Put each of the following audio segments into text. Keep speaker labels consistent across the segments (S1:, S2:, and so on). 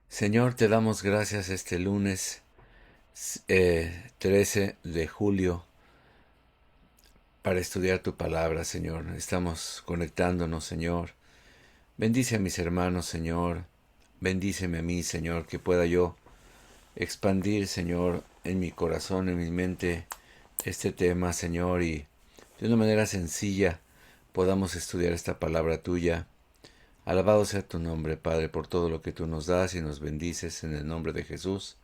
S1: Señor, te damos gracias este lunes 13 de julio para estudiar tu palabra, Señor. Estamos conectándonos, Señor. Bendice a mis hermanos, Señor. Bendíceme a mí, Señor, que pueda yo expandir, Señor, en mi corazón, en mi mente, este tema, Señor, y de una manera sencilla podamos estudiar esta palabra tuya. Alabado sea tu nombre, Padre, por todo lo que tú nos das y nos bendices en el nombre de Jesús.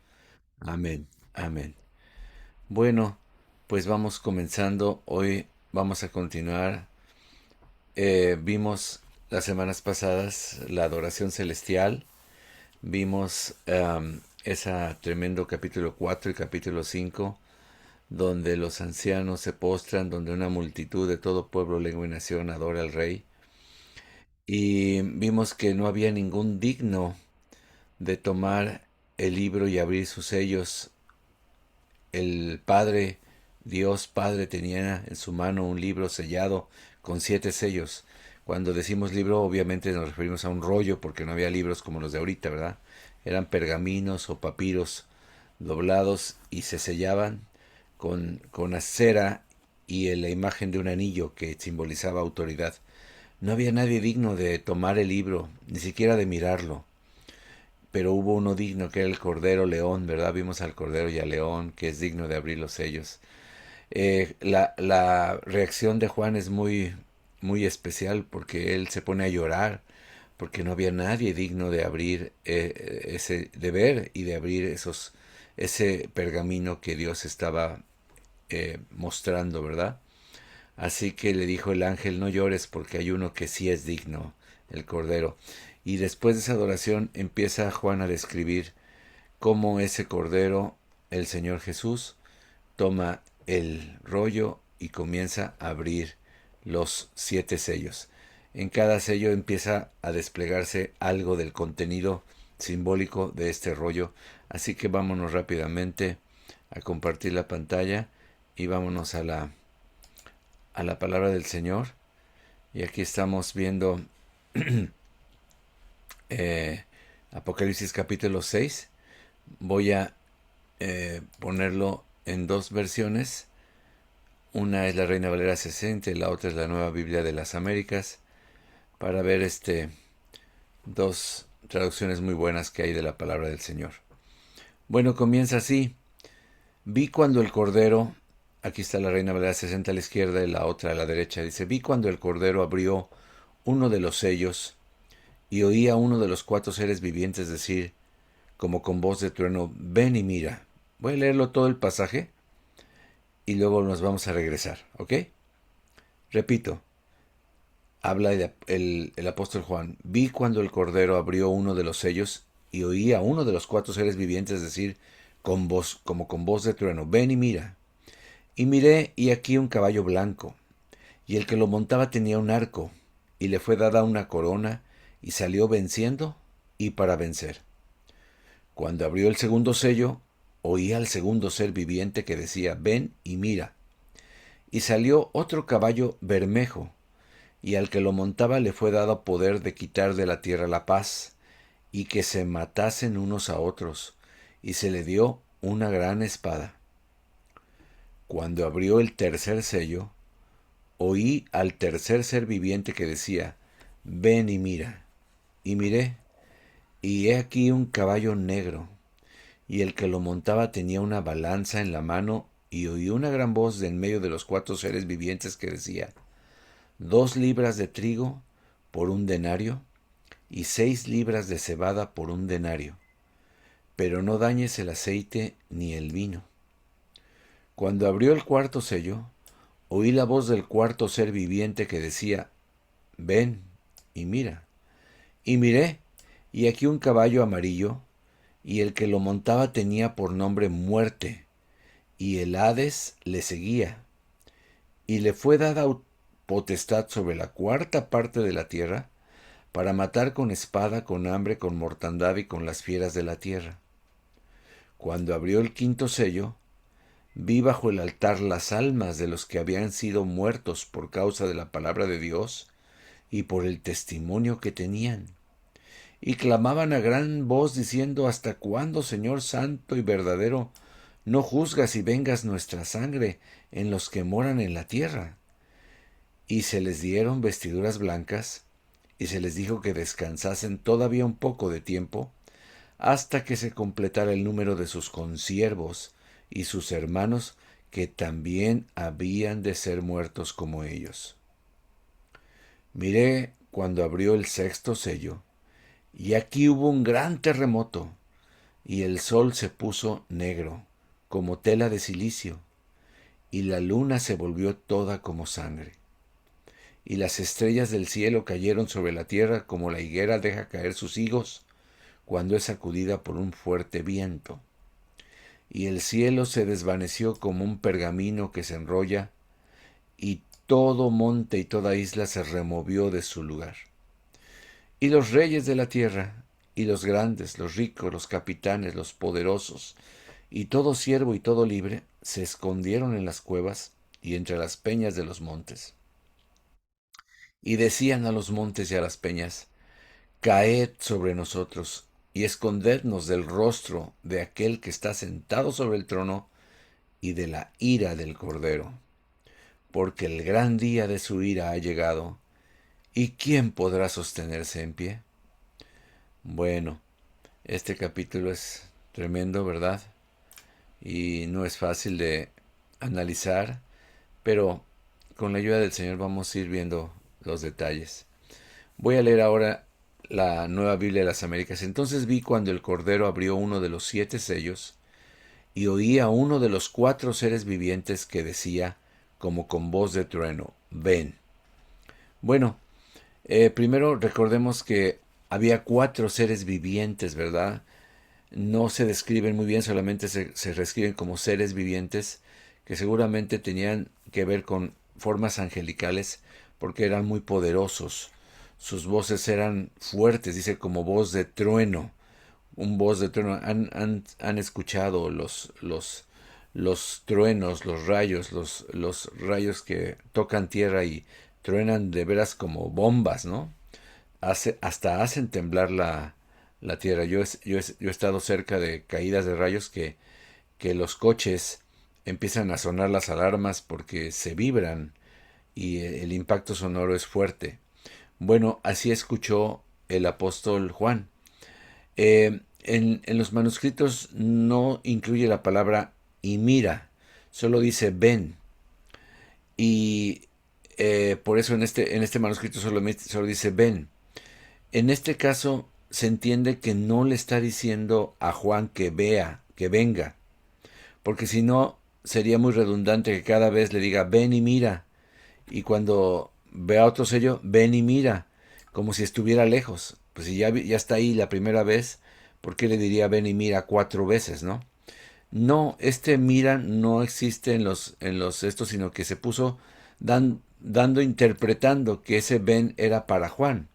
S1: Amén. Amén. Bueno, pues vamos comenzando. Hoy vamos a continuar. Vimos las semanas pasadas la adoración celestial. Vimos ese tremendo capítulo 4 y capítulo 5, donde los ancianos se postran, donde una multitud de todo pueblo, lengua y nación adora al rey. Y vimos que no había ningún digno de tomar el libro y abrir sus sellos. El Padre, Dios Padre, tenía en su mano un libro sellado con 7 sellos. Cuando decimos libro, obviamente nos referimos a un rollo, porque no había libros como los de ahorita, ¿verdad? Eran pergaminos o papiros doblados y se sellaban con cera y la imagen de un anillo que simbolizaba autoridad. No había nadie digno de tomar el libro, ni siquiera de mirarlo, pero hubo uno digno que era el Cordero León, ¿verdad? Vimos al Cordero y al León, que es digno de abrir los sellos. La reacción de Juan es muy especial porque él se pone a llorar porque no había nadie digno de abrir de ver y de abrir ese pergamino que Dios estaba mostrando, ¿verdad? Así que le dijo el ángel, no llores porque hay uno que sí es digno, el Cordero. Y después de esa adoración empieza Juan a describir cómo ese Cordero, el Señor Jesús, toma el rollo y comienza a abrir los 7 sellos. En cada sello empieza a desplegarse algo del contenido simbólico de este rollo. Así que vámonos rápidamente a compartir la pantalla y vámonos a la palabra del Señor. Y aquí estamos viendo eh, Apocalipsis capítulo 6. Voy a ponerlo en dos versiones. Una es la Reina Valera 60 y la otra es la Nueva Biblia de las Américas, para ver dos traducciones muy buenas que hay de la palabra del Señor. Bueno, comienza así. Vi cuando el Cordero, aquí está la Reina Valera 60 a la izquierda y la otra a la derecha, dice, vi cuando el Cordero abrió uno de los sellos y oí a uno de los 4 seres vivientes decir, como con voz de trueno, ven y mira. Voy a leerlo todo el pasaje y luego nos vamos a regresar, ¿ok? Repito, habla el apóstol Juan, vi cuando el Cordero abrió uno de los sellos y oí a uno de los 4 seres vivientes decir con voz, como con voz de trueno, ven y mira. Y miré y aquí un caballo blanco, y el que lo montaba tenía un arco, y le fue dada una corona, y salió venciendo y para vencer. Cuando abrió el segundo sello, oí al segundo ser viviente que decía, ven y mira. Y salió otro caballo bermejo, y al que lo montaba le fue dado poder de quitar de la tierra la paz, y que se matasen unos a otros, y se le dio una gran espada. Cuando abrió el tercer sello, oí al tercer ser viviente que decía, ven y mira. Y miré, y he aquí un caballo negro, y el que lo montaba tenía una balanza en la mano, y oí una gran voz de en medio de los 4 seres vivientes que decía, 2 libras de trigo por un denario, y 6 libras de cebada por un denario, pero no dañes el aceite ni el vino. Cuando abrió el cuarto sello, oí la voz del cuarto ser viviente que decía, ven y mira. Y miré, y aquí un caballo amarillo, y el que lo montaba tenía por nombre Muerte, y el Hades le seguía, y le fue dada potestad sobre la cuarta parte de la tierra, para matar con espada, con hambre, con mortandad y con las fieras de la tierra. Cuando abrió el quinto sello, vi bajo el altar las almas de los que habían sido muertos por causa de la palabra de Dios y por el testimonio que tenían. y clamaban a gran voz diciendo: ¿Hasta cuándo, Señor santo y verdadero, no juzgas y vengas nuestra sangre en los que moran en la tierra? Y se les dieron vestiduras blancas, y se les dijo que descansasen todavía un poco de tiempo, hasta que se completara el número de sus consiervos y sus hermanos, que también habían de ser muertos como ellos. Miré cuando abrió el sexto sello, y aquí hubo un gran terremoto, y el sol se puso negro, como tela de cilicio, y la luna se volvió toda como sangre. Y las estrellas del cielo cayeron sobre la tierra como la higuera deja caer sus higos cuando es sacudida por un fuerte viento. Y el cielo se desvaneció como un pergamino que se enrolla, y todo monte y toda isla se removió de su lugar. Y los reyes de la tierra, y los grandes, los ricos, los capitanes, los poderosos, y todo siervo y todo libre, se escondieron en las cuevas y entre las peñas de los montes. Y decían a los montes y a las peñas: Caed sobre nosotros, y escondednos del rostro de aquel que está sentado sobre el trono y de la ira del Cordero, porque el gran día de su ira ha llegado, ¿y quién podrá sostenerse en pie? Bueno, este capítulo es tremendo, ¿verdad? Y no es fácil de analizar, pero con la ayuda del Señor vamos a ir viendo los detalles. Voy a leer ahora la Nueva Biblia de las Américas. Entonces vi cuando el Cordero abrió uno de los 7 sellos, y oí a uno de los 4 seres vivientes que decía, como con voz de trueno: ven. Bueno, primero recordemos que había 4 seres vivientes, ¿verdad? No se describen muy bien, solamente se reescriben como seres vivientes, que seguramente tenían que ver con formas angelicales, porque eran muy poderosos. Sus voces eran fuertes, dice, como voz de trueno. Un voz de trueno. Han escuchado los truenos, los rayos que tocan tierra y truenan de veras como bombas, ¿no? Hasta hacen temblar la tierra. Yo he estado cerca de caídas de rayos que los coches empiezan a sonar las alarmas porque se vibran y el impacto sonoro es fuerte. Bueno, así escuchó el apóstol Juan. En los manuscritos no incluye la palabra y mira, solo dice ven. Y por eso en este manuscrito solo dice ven. En este caso se entiende que no le está diciendo a Juan que vea, que venga, porque si no sería muy redundante que cada vez le diga ven y mira, y cuando vea otro sello, ven y mira, como si estuviera lejos. Pues si ya está ahí la primera vez, ¿por qué le diría ven y mira 4 veces, no? No, este mira no existe en los estos, sino que se puso interpretando que ese ven era para Juan.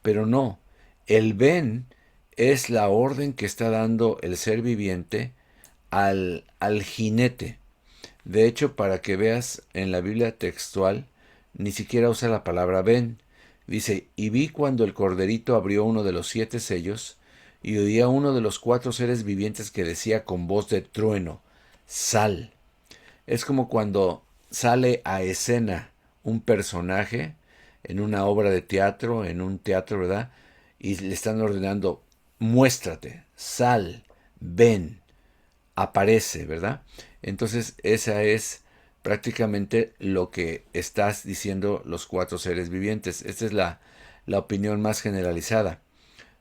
S1: Pero no, el ven es la orden que está dando el ser viviente al jinete. De hecho, para que veas en la Biblia textual, ni siquiera usa la palabra ven. Dice: y vi cuando el corderito abrió uno de los 7 sellos, y oí a uno de los 4 seres vivientes que decía con voz de trueno: sal. Es como cuando sale a escena un personaje en una obra de teatro, en un teatro, ¿verdad? Y le están ordenando: muéstrate, sal, ven, aparece, ¿verdad? Entonces esa es prácticamente lo que estás diciendo los 4 seres vivientes. Esta es la opinión más generalizada.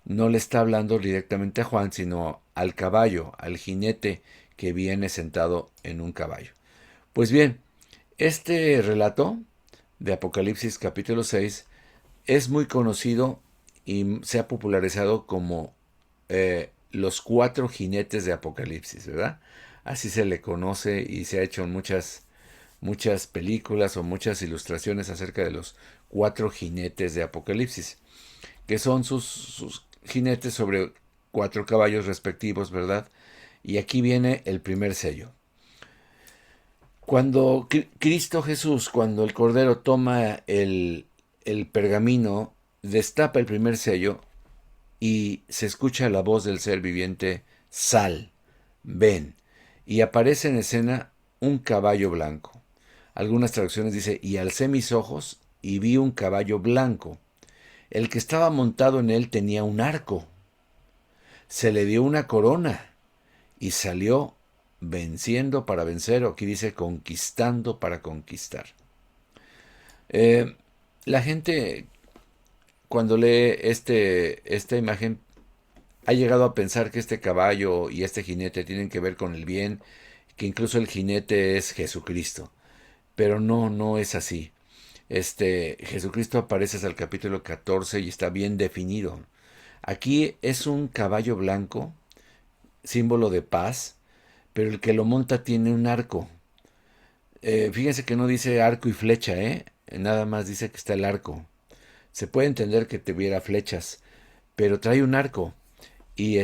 S1: No le está hablando directamente a Juan, sino al caballo, al jinete que viene sentado en un caballo. Pues bien, este relato de Apocalipsis capítulo 6 es muy conocido y se ha popularizado como los 4 jinetes de Apocalipsis, ¿verdad? Así se le conoce y se ha hecho muchas películas o muchas ilustraciones acerca de los 4 jinetes de Apocalipsis, que son sus jinetes sobre 4 caballos respectivos, ¿verdad? Y aquí viene el primer sello. Cuando Cristo Jesús, cuando el Cordero toma el pergamino, destapa el primer sello, y se escucha la voz del ser viviente, sal, ven, y aparece en escena un caballo blanco. Algunas traducciones dice, y alcé mis ojos y vi un caballo blanco. El que estaba montado en él tenía un arco. Se le dio una corona y salió venciendo para vencer, o aquí dice conquistando para conquistar. Eh, la gente cuando lee esta imagen ha llegado a pensar que este caballo y este jinete tienen que ver con el bien, que incluso el jinete es Jesucristo. Pero no, no es así. Jesucristo aparece hasta el capítulo 14 y está bien definido. Aquí es un caballo blanco, símbolo de paz, pero el que lo monta tiene un arco. Fíjense que no dice arco y flecha, nada más dice que está el arco. Se puede entender que tuviera flechas, pero trae un arco. Y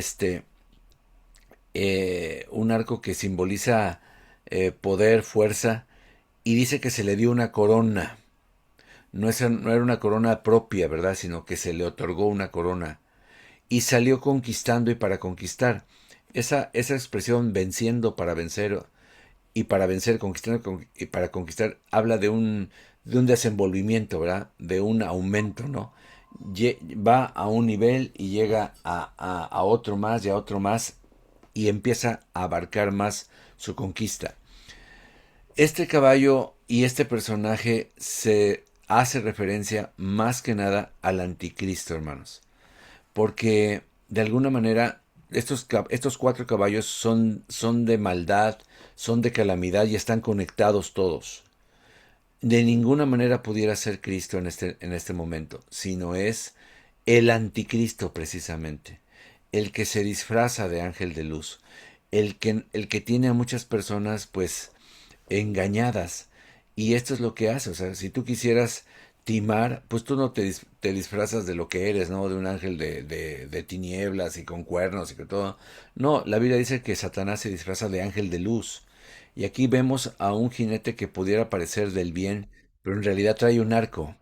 S1: un arco que simboliza poder, fuerza, y dice que se le dio una corona. No era una corona propia, ¿verdad? Sino que se le otorgó una corona. Y salió conquistando y para conquistar. Esa expresión venciendo para vencer y para vencer, conquistando y para conquistar, habla de un desenvolvimiento, ¿verdad? De un aumento, ¿no? Va a un nivel y llega a otro más y a otro más y empieza a abarcar más su conquista. Este caballo y este personaje se hace referencia más que nada al anticristo, hermanos. Porque de alguna manera estos cuatro caballos son de maldad, son de calamidad y están conectados todos. De ninguna manera pudiera ser Cristo en este momento, sino es el anticristo precisamente, el que se disfraza de ángel de luz, el que tiene a muchas personas pues engañadas. Y esto es lo que hace, o sea, si tú quisieras timar, pues tú no te disfrazas de lo que eres, ¿no? De un ángel de tinieblas y con cuernos y que todo. No, la Biblia dice que Satanás se disfraza de ángel de luz. Y aquí vemos a un jinete que pudiera parecer del bien, pero en realidad trae un arco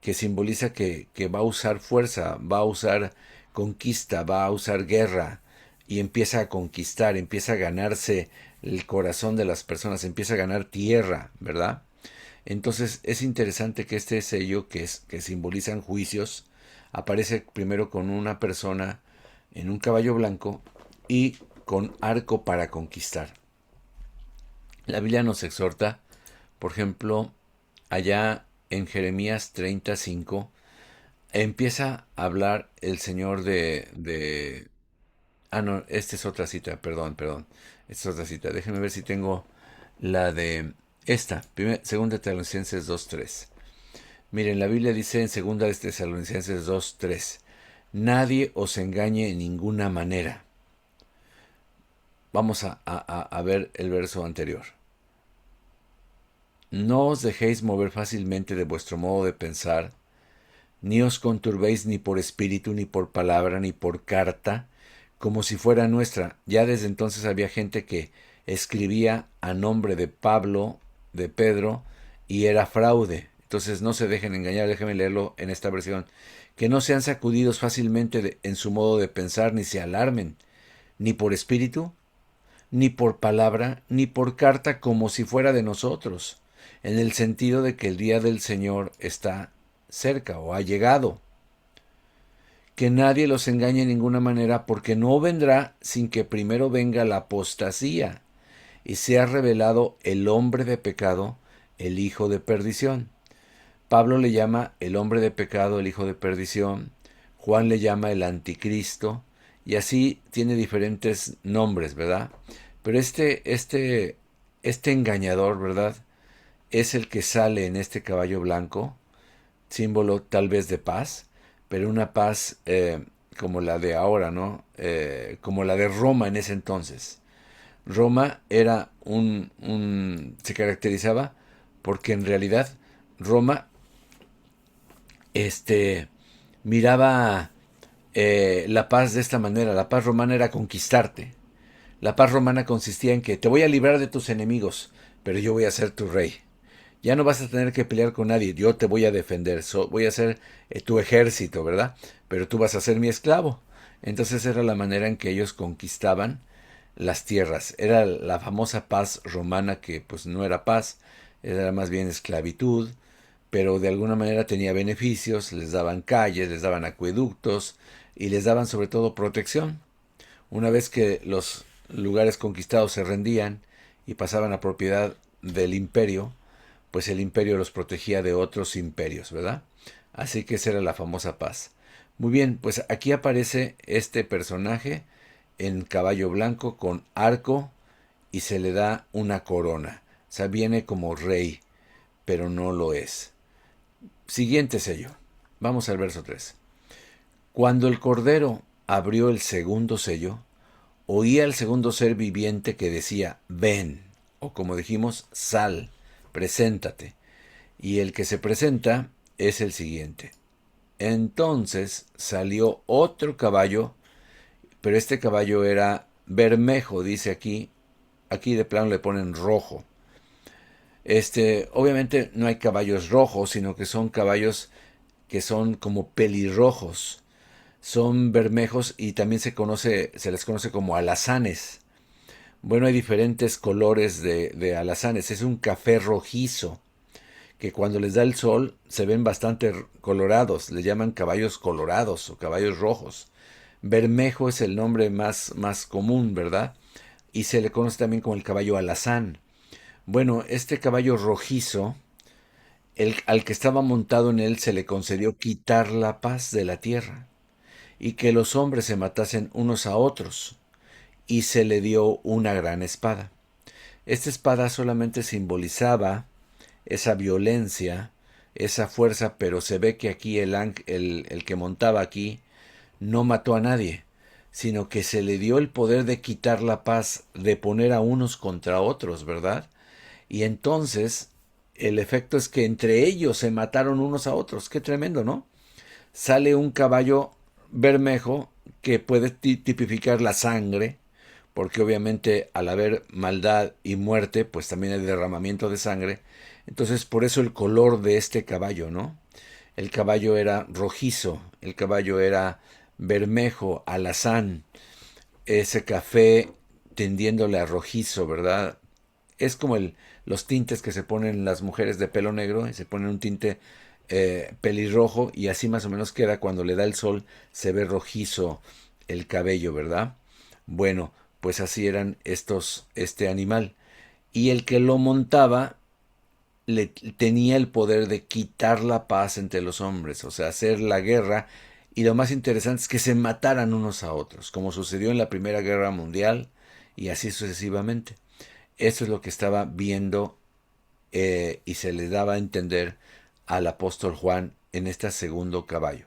S1: que simboliza que va a usar fuerza, va a usar conquista, va a usar guerra y empieza a conquistar, empieza a ganarse el corazón de las personas, empieza a ganar tierra, ¿verdad? Entonces es interesante que este sello que simbolizan juicios aparece primero con una persona en un caballo blanco y con arco para conquistar. La Biblia nos exhorta, por ejemplo, allá en Jeremías 35, empieza a hablar el Señor Ah, no, esta es otra cita, perdón. Esta es otra cita. Déjenme ver si tengo la de esta, segunda de Tesalonicenses 2:3. Miren, la Biblia dice en segunda de Tesalonicenses 2:3, nadie os engañe en ninguna manera. Vamos a ver el verso anterior. No os dejéis mover fácilmente de vuestro modo de pensar, ni os conturbéis ni por espíritu, ni por palabra, ni por carta, como si fuera nuestra. Ya desde entonces había gente que escribía a nombre de Pablo, de Pedro, y era fraude. Entonces no se dejen engañar, déjenme leerlo en esta versión. Que no sean sacudidos fácilmente en su modo de pensar, ni se alarmen, ni por espíritu, ni por palabra, ni por carta, como si fuera de nosotros, en el sentido de que el día del Señor está cerca o ha llegado. Que nadie los engañe de ninguna manera, porque no vendrá sin que primero venga la apostasía y sea revelado el hombre de pecado, el hijo de perdición. Pablo le llama el hombre de pecado, el hijo de perdición. Juan le llama el anticristo, y así tiene diferentes nombres, ¿verdad? Pero este engañador, ¿verdad? Es el que sale en este caballo blanco, símbolo tal vez de paz, pero una paz como la de ahora, ¿no? Como la de Roma en ese entonces. Roma era se caracterizaba porque en realidad Roma miraba la paz de esta manera. La paz romana era conquistarte. La paz romana consistía en que te voy a librar de tus enemigos, pero yo voy a ser tu rey. Ya no vas a tener que pelear con nadie, yo te voy a defender, voy a ser tu ejército, ¿verdad? Pero tú vas a ser mi esclavo. Entonces era la manera en que ellos conquistaban las tierras. Era la famosa paz romana que pues no era paz, era más bien esclavitud, pero de alguna manera tenía beneficios, les daban calles, les daban acueductos y les daban sobre todo protección. Una vez que los lugares conquistados se rendían y pasaban a propiedad del imperio, pues el imperio los protegía de otros imperios, ¿verdad? Así que esa era la famosa paz. Muy bien, pues aquí aparece este personaje en caballo blanco con arco y se le da una corona. O sea, viene como rey, pero no lo es. Siguiente sello. Vamos al verso 3. Cuando el Cordero abrió el segundo sello, oía al segundo ser viviente que decía, ven, o como dijimos, sal, preséntate. Y el que se presenta es el siguiente. Entonces salió otro caballo, pero este caballo era bermejo, dice aquí. Aquí de plano le ponen rojo. Obviamente no hay caballos rojos, sino que son caballos que son como pelirrojos. Son bermejos y también se les conoce como alazanes. Bueno, hay diferentes colores de alazanes. Es un café rojizo que cuando les da el sol se ven bastante colorados. Le llaman caballos colorados o caballos rojos. Bermejo es el nombre más común, ¿verdad? Y se le conoce también como el caballo alazán. Bueno, este caballo rojizo, al que estaba montado en él se le concedió quitar la paz de la tierra y que los hombres se matasen unos a otros, y se le dio una gran espada. Esta espada solamente simbolizaba esa violencia, esa fuerza, pero se ve que aquí el que montaba aquí no mató a nadie, sino que se le dio el poder de quitar la paz, de poner a unos contra otros, ¿verdad? Y entonces el efecto es que entre ellos se mataron unos a otros. Qué tremendo, ¿no? Sale un caballo bermejo que puede tipificar la sangre, porque obviamente al haber maldad y muerte, pues también hay derramamiento de sangre. Entonces por eso el color de este caballo, ¿no? El caballo era rojizo, el caballo era bermejo, alazán, ese café tendiéndole a rojizo, ¿verdad? Es como los tintes que se ponen las mujeres de pelo negro, y se ponen un tinte pelirrojo y así más o menos queda cuando le da el sol, se ve rojizo el cabello, ¿verdad? Bueno, pues así eran este animal. Y el que lo montaba tenía el poder de quitar la paz entre los hombres, o sea, hacer la guerra. Y lo más interesante es que se mataran unos a otros, como sucedió en la Primera Guerra Mundial y así sucesivamente. Eso es lo que estaba viendo y se le daba a entender al apóstol Juan en este segundo caballo.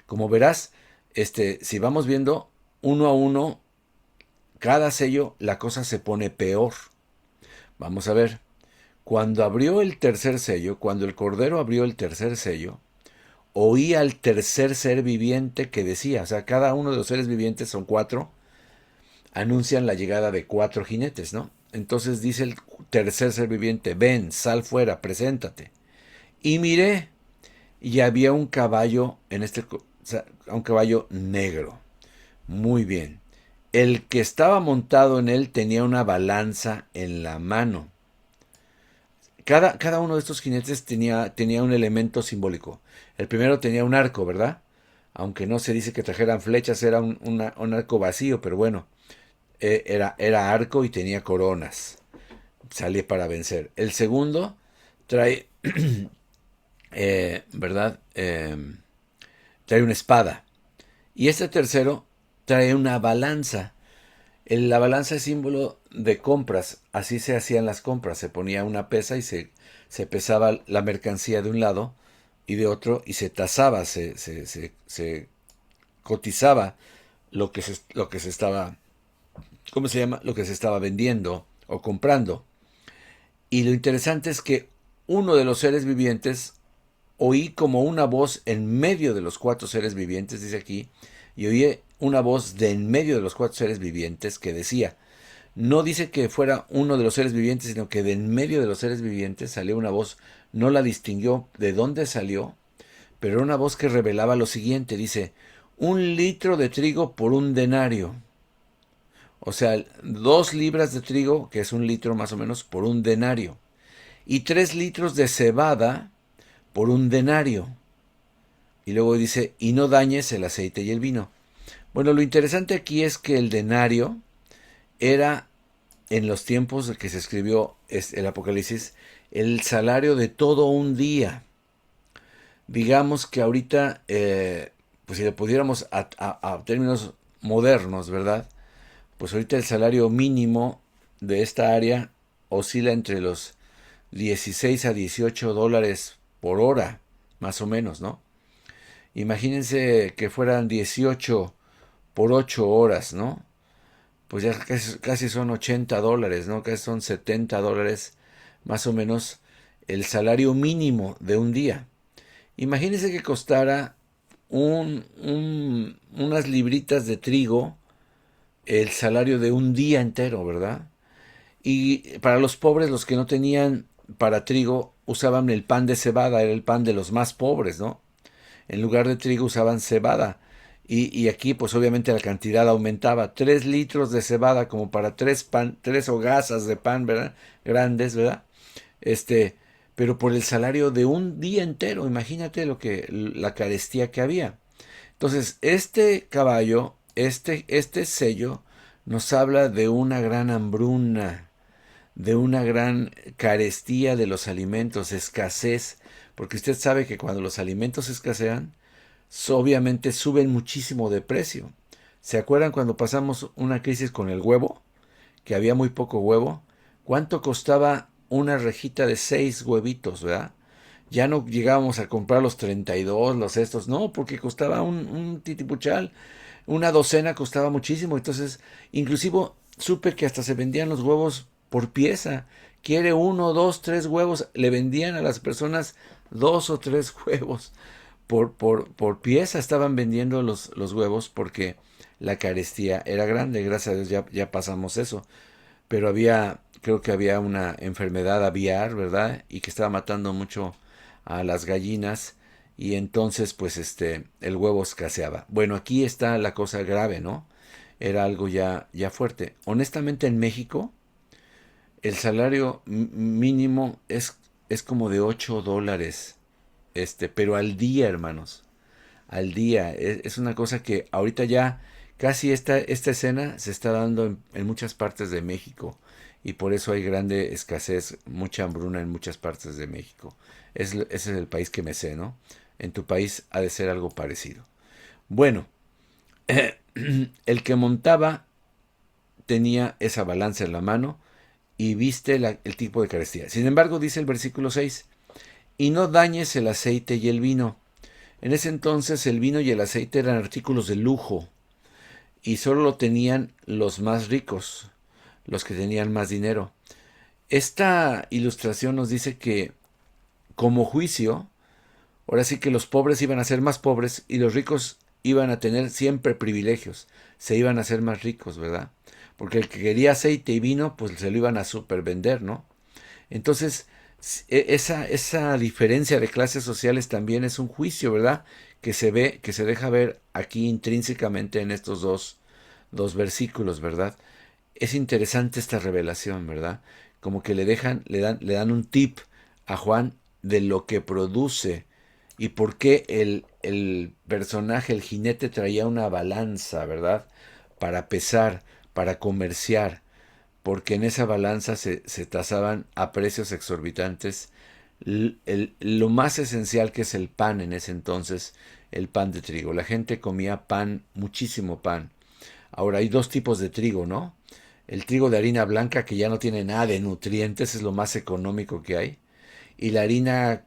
S1: Como verás, si vamos viendo uno a uno, cada sello, la cosa se pone peor. Vamos a ver. Cuando abrió el tercer sello, cuando el Cordero abrió el tercer sello, oí al tercer ser viviente que decía, o sea, cada uno de los seres vivientes son cuatro, anuncian la llegada de cuatro jinetes, ¿no? Entonces dice el tercer ser viviente, ven, sal fuera, preséntate. Y miré, y había un caballo, o sea, un caballo negro. Muy bien. El que estaba montado en él tenía una balanza en la mano. Cada uno de estos jinetes tenía un elemento simbólico. El primero tenía un arco, ¿verdad? Aunque no se dice que trajeran flechas, era un arco vacío, pero bueno, era arco y tenía coronas. Salía para vencer. El segundo trae, ¿verdad? Trae una espada. Y este tercero trae una balanza. La balanza es símbolo de compras. Así se hacían las compras. Se ponía una pesa y se pesaba la mercancía de un lado y de otro y se tasaba, se cotizaba lo que se estaba, ¿cómo se llama? Lo que se estaba vendiendo o comprando. Y lo interesante es que uno de los seres vivientes oí como una voz en medio de los cuatro seres vivientes, dice aquí, y oí una voz de en medio de los cuatro seres vivientes que decía, no dice que fuera uno de los seres vivientes, sino que de en medio de los seres vivientes salió una voz, no la distinguió de dónde salió, pero era una voz que revelaba lo siguiente, dice, 1 litro de trigo por 1 denario. O sea, 2 libras de trigo, que es 1 litro más o menos, por 1 denario. Y 3 litros de cebada por 1 denario. Y luego dice, y no dañes el aceite y el vino. Bueno, lo interesante aquí es que el denario era, en los tiempos en que se escribió el Apocalipsis, el salario de todo un día. Digamos que ahorita, pues si le pudiéramos a términos modernos, ¿verdad? Pues ahorita el salario mínimo de esta área oscila entre los 16 a 18 dólares por hora, más o menos, ¿no? Imagínense que fueran 18 por 8 horas, ¿no? Pues ya casi son 80 dólares, ¿no? Casi son 70 dólares, más o menos, el salario mínimo de un día. Imagínense que costara unas libritas de trigo el salario de un día entero, ¿verdad? Y para los pobres, los que no tenían para trigo, usaban el pan de cebada, era el pan de los más pobres, ¿no? En lugar de trigo usaban cebada. Y aquí, pues obviamente la cantidad aumentaba. 3 litros de cebada, como para tres hogazas de pan, ¿verdad? Grandes, ¿verdad? Este, pero por el salario de un día entero, imagínate la carestía que había. Entonces, este caballo, este sello, nos habla de una gran hambruna, de una gran carestía de los alimentos, escasez, porque usted sabe que cuando los alimentos escasean, obviamente suben muchísimo de precio. ¿Se acuerdan cuando pasamos una crisis con el huevo? Que había muy poco huevo. ¿Cuánto costaba una rejita de 6 huevitos, verdad? Ya no llegábamos a comprar los 32, los estos, no, porque costaba un titipuchal. Una docena costaba muchísimo. Entonces, inclusive supe que hasta se vendían los huevos por pieza. Quiere 1, 2, 3 huevos. Le vendían a las personas 2 o 3 huevos por pieza. Estaban vendiendo los huevos porque la carestía era grande. Gracias a Dios ya pasamos eso. Pero creo que había una enfermedad aviar, ¿verdad? Y que estaba matando mucho a las gallinas. Y entonces, pues, el huevo escaseaba. Bueno, aquí está la cosa grave, ¿no? Era algo ya fuerte. Honestamente, en México, el salario mínimo es como de 8 dólares. Pero al día, hermanos. Al día. Es una cosa que ahorita ya casi esta escena se está dando en muchas partes de México. Y por eso hay grande escasez, mucha hambruna en muchas partes de México. Ese es el país que me sé, ¿no? En tu país ha de ser algo parecido. Bueno, el que montaba tenía esa balanza en la mano y viste el tipo de carestía. Sin embargo, dice el versículo 6, y no dañes el aceite y el vino. En ese entonces el vino y el aceite eran artículos de lujo y solo lo tenían los más ricos, los que tenían más dinero. Esta ilustración nos dice que como juicio, ahora sí que los pobres iban a ser más pobres y los ricos iban a tener siempre privilegios, se iban a ser más ricos, ¿verdad? Porque el que quería aceite y vino, pues se lo iban a supervender, ¿no? Entonces, esa diferencia de clases sociales también es un juicio, ¿verdad? Que se deja ver aquí intrínsecamente en estos dos versículos, ¿verdad? Es interesante esta revelación, ¿verdad? Como que le dan un tip a Juan de lo que produce y por qué el personaje, el jinete, traía una balanza, ¿verdad? Para pesar, para comerciar, porque en esa balanza se tasaban a precios exorbitantes lo más esencial que es el pan en ese entonces, el pan de trigo. La gente comía pan, muchísimo pan. Ahora hay dos tipos de trigo, ¿no? El trigo de harina blanca que ya no tiene nada de nutrientes, es lo más económico que hay. Y la harina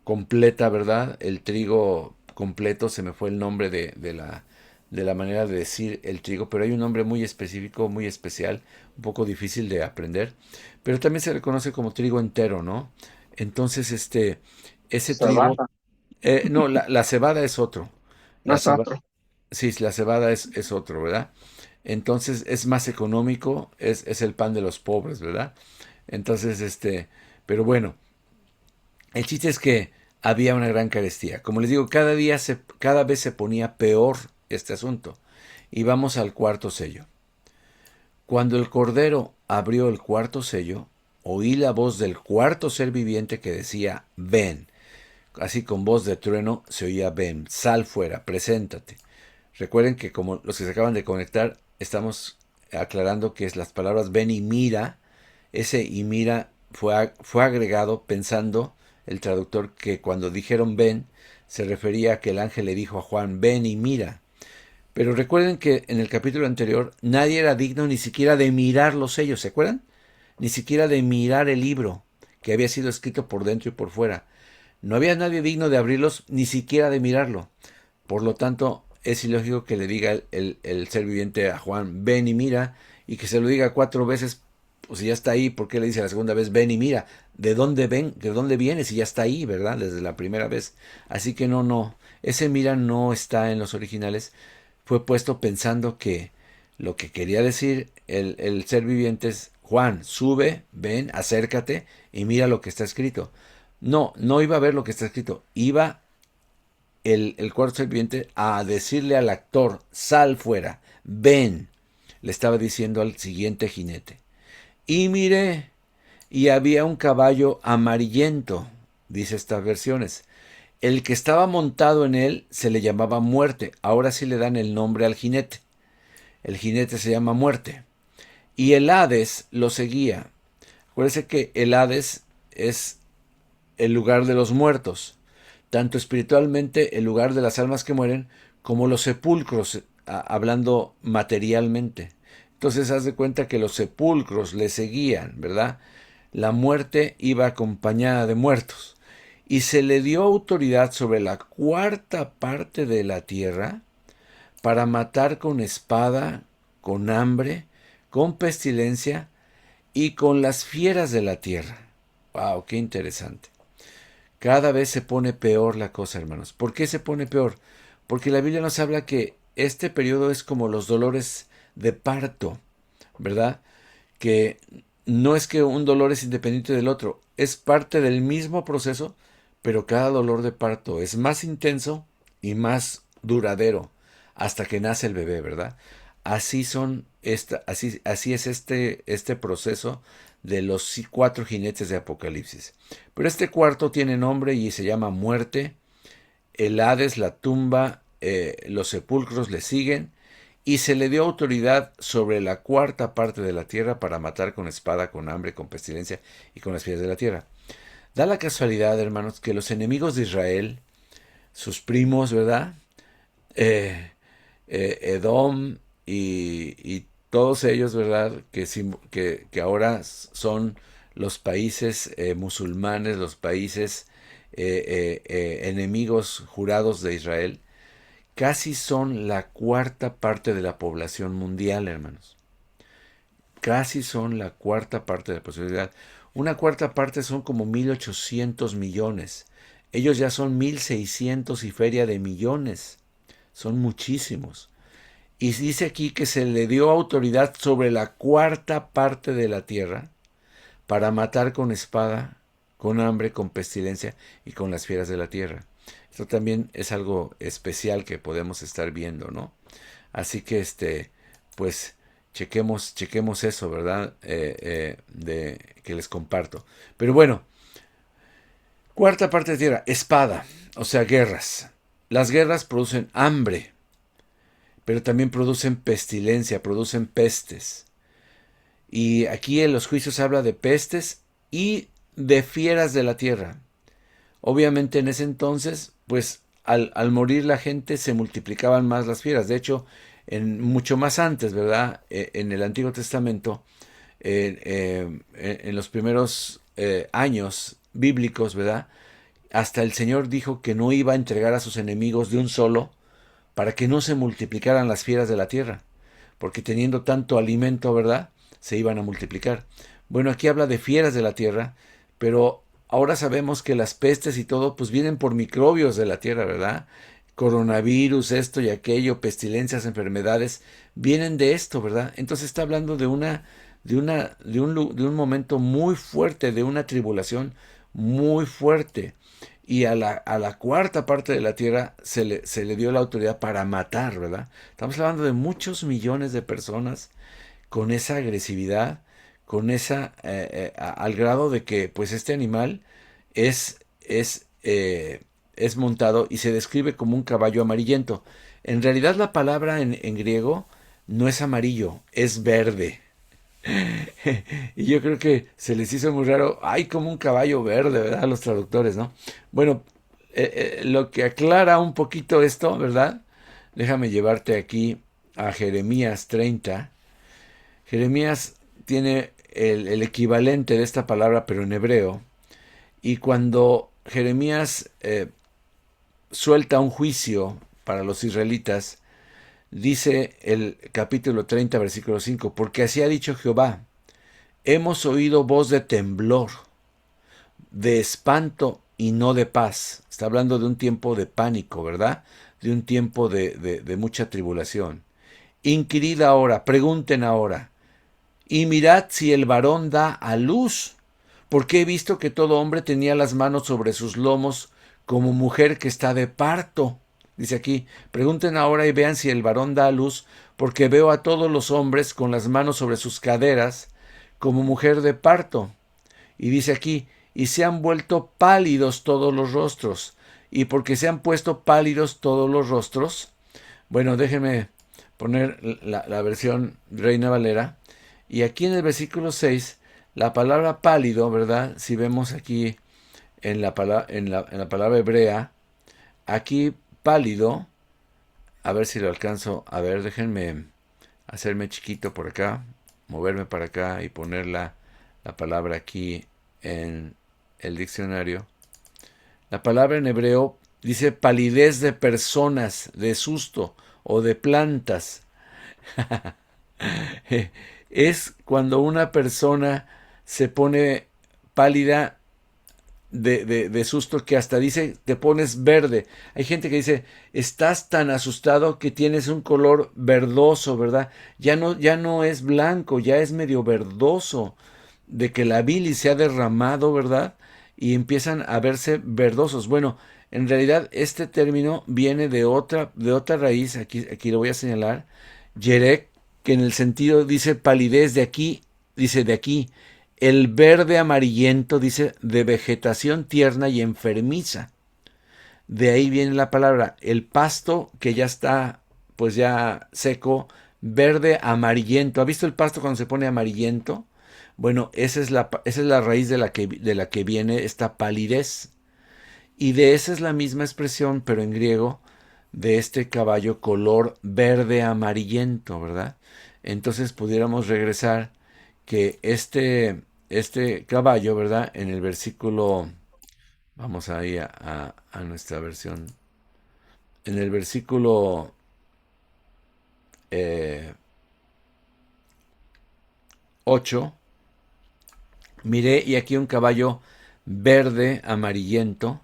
S1: completa, ¿verdad? El trigo completo, se me fue el nombre de la manera de decir el trigo, pero hay un nombre muy específico, muy especial, un poco difícil de aprender, pero también se le conoce como trigo entero, ¿no? Entonces, ese trigo,
S2: Sabana,
S1: no, la cebada es otro, la cebada,
S2: nosotros.
S1: sí, la cebada es otro, ¿verdad? Entonces es más económico, es el pan de los pobres, ¿verdad? Entonces, pero bueno, El chiste es que había una gran carestía. Como les digo, cada vez se ponía peor este asunto. Y vamos al cuarto sello. Cuando el Cordero abrió el cuarto sello, oí la voz del cuarto ser viviente que decía, ven. Así con voz de trueno se oía, ven, sal fuera, preséntate. Recuerden que como los que se acaban de conectar, estamos aclarando que es las palabras ven y mira. Ese y mira fue agregado pensando el traductor que cuando dijeron ven, se refería a que el ángel le dijo a Juan, ven y mira. Pero recuerden que en el capítulo anterior nadie era digno ni siquiera de mirar los sellos, ¿se acuerdan? Ni siquiera de mirar el libro que había sido escrito por dentro y por fuera. No había nadie digno de abrirlos, ni siquiera de mirarlo. Por lo tanto, es ilógico que le diga el ser viviente a Juan, ven y mira, y que se lo diga 4 veces, pues si ya está ahí, ¿por qué le dice la segunda vez, ven y mira? ¿De dónde ven? ¿De dónde viene? Si ya está ahí, ¿verdad? Desde la primera vez. Así que no. Ese mira no está en los originales. Fue puesto pensando que lo que quería decir el ser viviente es, Juan, sube, ven, acércate y mira lo que está escrito. No iba a ver lo que está escrito. Iba el cuarto ser viviente a decirle al actor, sal fuera, ven. Le estaba diciendo al siguiente jinete. Y miré, y había un caballo amarillento, dice estas versiones. El que estaba montado en él se le llamaba Muerte. Ahora sí le dan el nombre al jinete. El jinete se llama Muerte. Y el Hades lo seguía. Acuérdense que el Hades es el lugar de los muertos, tanto espiritualmente el lugar de las almas que mueren, como los sepulcros, hablando materialmente. Entonces haz de cuenta que los sepulcros le seguían, ¿verdad? La muerte iba acompañada de muertos. Y se le dio autoridad sobre la cuarta parte de la tierra para matar con espada, con hambre, con pestilencia y con las fieras de la tierra. ¡Wow! ¡Qué interesante! Cada vez se pone peor la cosa, hermanos. ¿Por qué se pone peor? Porque la Biblia nos habla que este periodo es como los dolores de parto, ¿verdad? Que no es que un dolor es independiente del otro, es parte del mismo proceso, pero cada dolor de parto es más intenso y más duradero hasta que nace el bebé, ¿verdad? Así es este proceso de los 4 jinetes de Apocalipsis. Pero este cuarto tiene nombre y se llama muerte. El Hades, la tumba, los sepulcros le siguen, y se le dio autoridad sobre la cuarta parte de la tierra para matar con espada, con hambre, con pestilencia y con las fieras de la tierra. Da la casualidad, hermanos, que los enemigos de Israel, sus primos, ¿verdad? Edom y todos ellos, ¿verdad? Que ahora son los países musulmanes, los países enemigos jurados de Israel, casi son la cuarta parte de la población mundial, hermanos. Casi son la cuarta parte de la posibilidad. Una cuarta parte son como 1.800 millones. Ellos ya son 1.600 y feria de millones. Son muchísimos. Y dice aquí que se le dio autoridad sobre la cuarta parte de la tierra para matar con espada, con hambre, con pestilencia y con las fieras de la tierra. Esto también es algo especial que podemos estar viendo, ¿no? Así que pues chequemos eso, ¿verdad? De que les comparto. Pero bueno, cuarta parte de tierra, espada, o sea, guerras. Las guerras producen hambre, pero también producen pestilencia, producen pestes. Y aquí en los juicios habla de pestes y de fieras de la tierra. Obviamente en ese entonces, pues al morir la gente se multiplicaban más las fieras. De hecho, mucho más antes, ¿verdad? En el Antiguo Testamento, en los primeros años bíblicos, ¿verdad? Hasta el Señor dijo que no iba a entregar a sus enemigos de un solo para que no se multiplicaran las fieras de la tierra. Porque teniendo tanto alimento, ¿verdad? Se iban a multiplicar. Bueno, aquí habla de fieras de la tierra, pero ahora sabemos que las pestes y todo, pues vienen por microbios de la tierra, ¿verdad? Coronavirus, esto y aquello, pestilencias, enfermedades, vienen de esto, ¿verdad? Entonces está hablando de un momento muy fuerte, de una tribulación muy fuerte. Y a la cuarta parte de la tierra se le dio la autoridad para matar, ¿verdad? Estamos hablando de muchos millones de personas con esa agresividad, con esa, al grado de que pues este animal es, es, es montado y se describe como un caballo amarillento. En realidad la palabra en griego no es amarillo, es verde. Y yo creo que se les hizo muy raro, ay, como un caballo verde, ¿verdad? A los traductores, ¿no? Bueno, lo que aclara un poquito esto, ¿verdad? Déjame llevarte aquí a Jeremías 30. Jeremías tiene el equivalente de esta palabra, pero en hebreo. Y cuando Jeremías suelta un juicio para los israelitas, dice el capítulo 30, versículo 5, porque así ha dicho Jehová, hemos oído voz de temblor, de espanto y no de paz. Está hablando de un tiempo de pánico, ¿verdad? De un tiempo de mucha tribulación. Inquirid ahora, pregunten ahora, y mirad si el varón da a luz, porque he visto que todo hombre tenía las manos sobre sus lomos como mujer que está de parto. Dice aquí, pregunten ahora y vean si el varón da a luz, porque veo a todos los hombres con las manos sobre sus caderas como mujer de parto. Y dice aquí, y se han vuelto pálidos todos los rostros. Y porque se han puesto pálidos todos los rostros, bueno, déjenme poner la versión Reina Valera. Y aquí en el versículo 6, la palabra pálido, ¿verdad? Si vemos aquí en la palabra hebrea, aquí pálido, a ver si lo alcanzo, a ver, déjenme hacerme chiquito por acá, moverme para acá y poner la palabra aquí en el diccionario. La palabra en hebreo dice palidez de personas, de susto o de plantas. Es cuando una persona se pone pálida de susto que hasta dice te pones verde. Hay gente que dice estás tan asustado que tienes un color verdoso, ¿verdad? Ya no es blanco, ya es medio verdoso, de que la bilis se ha derramado, ¿verdad? Y empiezan a verse verdosos. Bueno, en realidad este término viene de otra raíz, aquí lo voy a señalar, yerek, que en el sentido dice palidez de aquí, dice de aquí, el verde amarillento dice de vegetación tierna y enfermiza. De ahí viene la palabra, el pasto que ya está pues ya seco, verde amarillento. ¿Ha visto el pasto cuando se pone amarillento? Bueno, esa es la raíz de la que viene esta palidez. Y de esa es la misma expresión, pero en griego, de este caballo color verde amarillento, ¿verdad? Entonces pudiéramos regresar que este caballo, ¿verdad? En el versículo, vamos ahí a nuestra versión, en el versículo 8, miré y aquí un caballo verde amarillento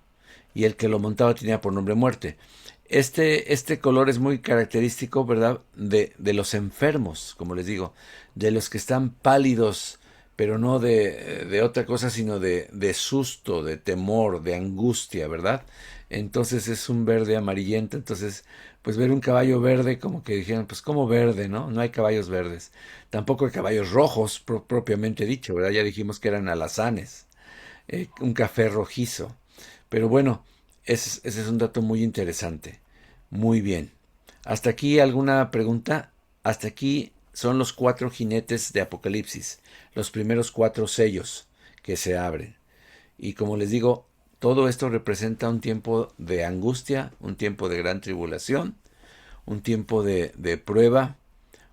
S1: y el que lo montaba tenía por nombre muerte. Este color es muy característico, ¿verdad? De los enfermos, como les digo, de los que están pálidos, pero no de otra cosa, sino de susto, de temor, de angustia, ¿verdad? Entonces es un verde amarillento, entonces pues ver un caballo verde como que dijeron, pues como verde, ¿no? No hay caballos verdes. Tampoco hay caballos rojos propiamente dicho, ¿verdad? Ya dijimos que eran alazanes, un café rojizo. Pero bueno, ese es un dato muy interesante. Muy bien. ¿Hasta aquí alguna pregunta? Hasta aquí son los 4 jinetes de Apocalipsis, los primeros 4 sellos que se abren. Y como les digo, todo esto representa un tiempo de angustia, un tiempo de gran tribulación, un tiempo de prueba,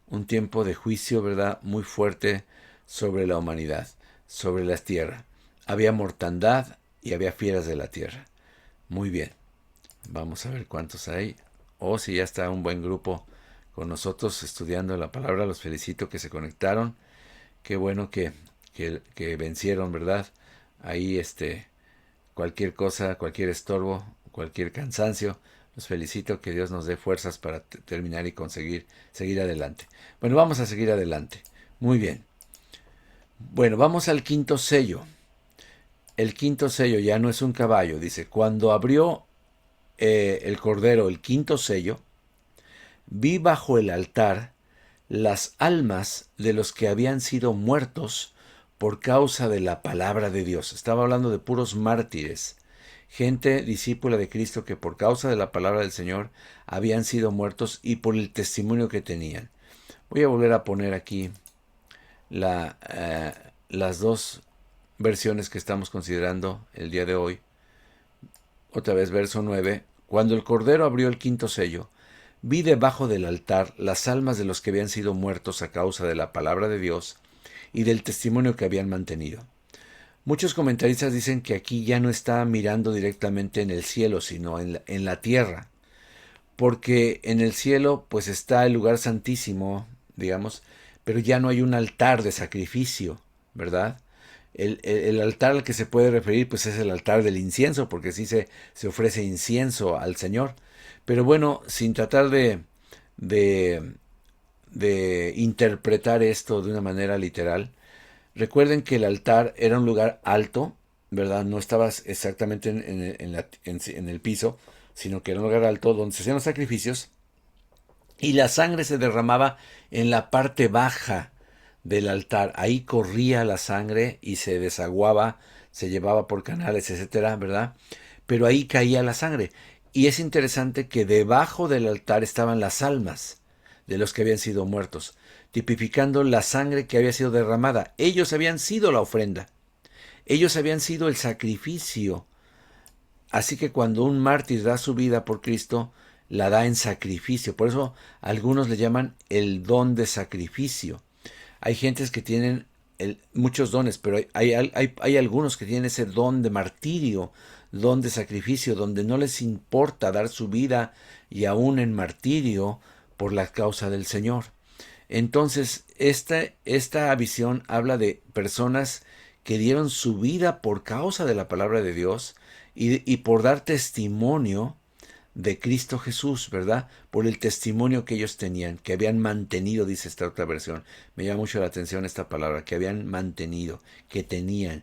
S1: un tiempo de juicio, ¿verdad? Muy fuerte sobre la humanidad, sobre la tierra. Había mortandad y había fieras de la tierra. Muy bien. Vamos a ver cuántos hay. Si ya está un buen grupo con nosotros estudiando la palabra. Los felicito que se conectaron. Qué bueno que vencieron, ¿verdad? Ahí cualquier cosa, cualquier estorbo, cualquier cansancio. Los felicito, que Dios nos dé fuerzas para terminar y conseguir seguir adelante. Bueno, vamos a seguir adelante. Muy bien. Bueno, vamos al quinto sello. el quinto sello ya no es un caballo. Dice, cuando abrió el Cordero el quinto sello, vi bajo el altar las almas de los que habían sido muertos por causa de la palabra de Dios. Estaba hablando de puros mártires, gente discípula de Cristo que por causa de la palabra del Señor habían sido muertos y por el testimonio que tenían. Voy a volver a poner aquí las dos versiones que estamos considerando el día de hoy. Otra vez, verso 9. Cuando el Cordero abrió el quinto sello, vi debajo del altar las almas de los que habían sido muertos a causa de la palabra de Dios y del testimonio que habían mantenido. Muchos comentaristas dicen que aquí ya no está mirando directamente en el cielo, sino en la tierra, porque en el cielo pues está el lugar santísimo, digamos, pero ya no hay un altar de sacrificio, ¿verdad? El altar al que se puede referir pues es el altar del incienso, porque sí se ofrece incienso al Señor. Pero bueno, sin tratar de, de interpretar esto de una manera literal, recuerden que el altar era un lugar alto, ¿verdad? No estabas exactamente en el piso, sino que era un lugar alto donde se hacían los sacrificios y la sangre se derramaba en la parte baja del altar. Ahí corría la sangre y se desaguaba, se llevaba por canales, etcétera, ¿verdad? Pero ahí caía la sangre. Y es interesante que debajo del altar estaban las almas de los que habían sido muertos, tipificando la sangre que había sido derramada. Ellos habían sido la ofrenda. Ellos habían sido el sacrificio. Así que cuando un mártir da su vida por Cristo, la da en sacrificio. Por eso algunos le llaman el don de sacrificio. Hay gentes que tienen muchos dones, pero hay algunos que tienen ese don de martirio, don de sacrificio, donde no les importa dar su vida y aún en martirio por la causa del Señor. Entonces, esta visión habla de personas que dieron su vida por causa de la palabra de Dios y por dar testimonio de Cristo Jesús, ¿verdad? Por el testimonio que ellos tenían, que habían mantenido, dice esta otra versión. Me llama mucho la atención esta palabra, que habían mantenido, que tenían,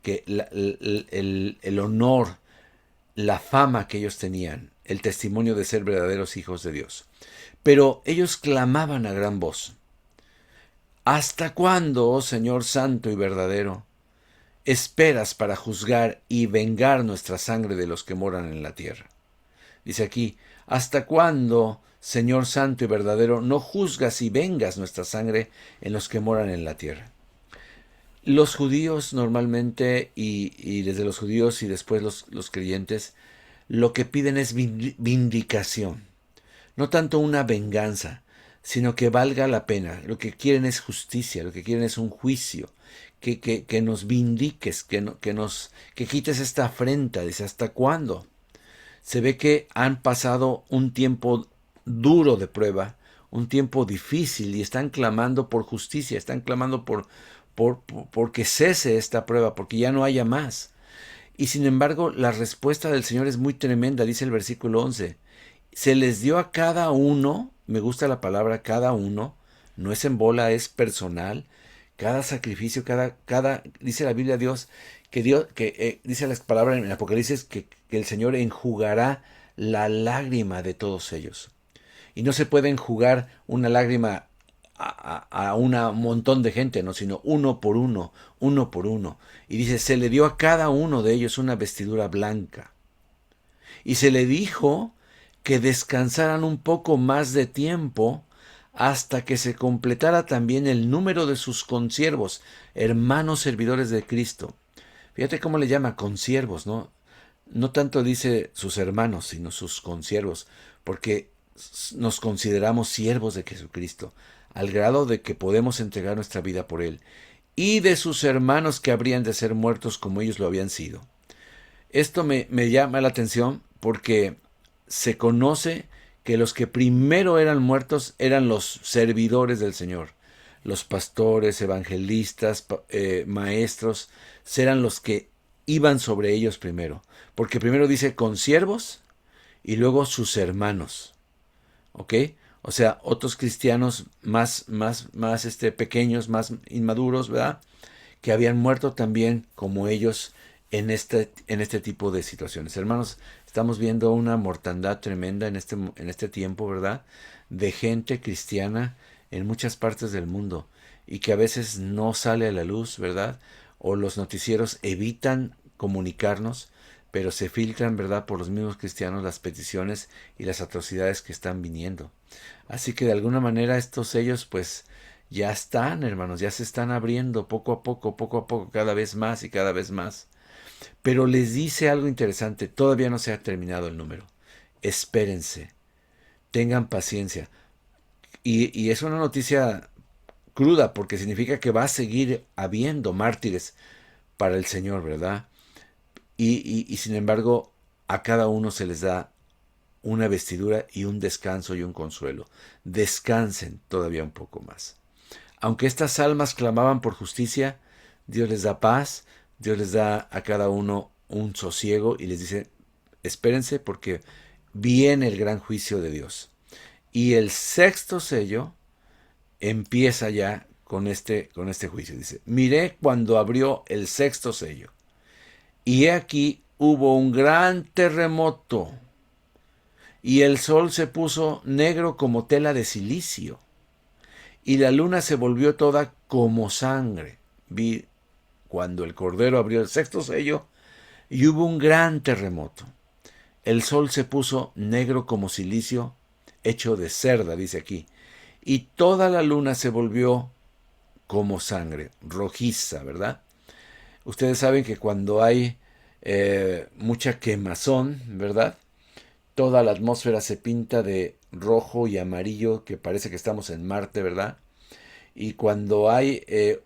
S1: que el honor, la fama que ellos tenían, el testimonio de ser verdaderos hijos de Dios. Pero ellos clamaban a gran voz: ¿hasta cuándo, oh Señor santo y verdadero, esperas para juzgar y vengar nuestra sangre de los que moran en la tierra? Dice aquí, ¿hasta cuándo, Señor santo y verdadero, no juzgas y vengas nuestra sangre en los que moran en la tierra? Los judíos normalmente, y desde los judíos y después los creyentes, lo que piden es vindicación. No tanto una venganza, sino que valga la pena. Lo que quieren es justicia, lo que quieren es un juicio, que nos vindiques, que quites esta afrenta. Dice, ¿hasta cuándo? Se ve que han pasado un tiempo duro de prueba, un tiempo difícil, y están clamando por justicia, están clamando porque cese esta prueba, porque ya no haya más. Y sin embargo, la respuesta del Señor es muy tremenda, dice el versículo 11. Se les dio a cada uno, me gusta la palabra cada uno, no es en bola, es personal, cada sacrificio, dice la Biblia dice las palabras en Apocalipsis que el Señor enjugará la lágrima de todos ellos. Y no se puede enjugar una lágrima a un montón de gente, no, sino uno por uno, uno por uno. Y dice, se le dio a cada uno de ellos una vestidura blanca. Y se le dijo que descansaran un poco más de tiempo hasta que se completara también el número de sus consiervos, hermanos servidores de Cristo. Fíjate cómo le llama consiervos, ¿no? No tanto dice sus hermanos, sino sus consiervos, porque nos consideramos siervos de Jesucristo, al grado de que podemos entregar nuestra vida por Él, y de sus hermanos que habrían de ser muertos como ellos lo habían sido. Esto me llama la atención porque se conoce que los que primero eran muertos eran los servidores del Señor. Los pastores, evangelistas, maestros, serán los que iban sobre ellos primero. Porque primero dice consiervos y luego sus hermanos. ¿Ok? O sea, otros cristianos más pequeños, más inmaduros, ¿verdad? Que habían muerto también como ellos en este tipo de situaciones. Hermanos, estamos viendo una mortandad tremenda en este tiempo, ¿verdad? De gente cristiana en muchas partes del mundo y que a veces no sale a la luz, ¿verdad? O los noticieros evitan comunicarnos, pero se filtran, ¿verdad?, por los mismos cristianos las peticiones y las atrocidades que están viniendo. Así que de alguna manera estos sellos, pues, ya están, hermanos, ya se están abriendo poco a poco, cada vez más y cada vez más. Pero les dice algo interesante, todavía no se ha terminado el número. Espérense, tengan paciencia. Y es una noticia cruda porque significa que va a seguir habiendo mártires para el Señor, ¿verdad? Y sin embargo, a cada uno se les da una vestidura y un descanso y un consuelo. Descansen todavía un poco más. Aunque estas almas clamaban por justicia, Dios les da paz, Dios les da a cada uno un sosiego y les dice, espérense porque viene el gran juicio de Dios. Y el sexto sello empieza ya con este juicio. Dice, miré cuando abrió el sexto sello, y he aquí hubo un gran terremoto, y el sol se puso negro como tela de silicio, y la luna se volvió toda como sangre. Vi cuando el Cordero abrió el sexto sello, y hubo un gran terremoto. El sol se puso negro como silicio, hecho de cerda, dice aquí, y toda la luna se volvió como sangre, rojiza, ¿verdad? Ustedes saben que cuando hay mucha quemazón, ¿verdad? Toda la atmósfera se pinta de rojo y amarillo, que parece que estamos en Marte, ¿verdad? Y cuando hay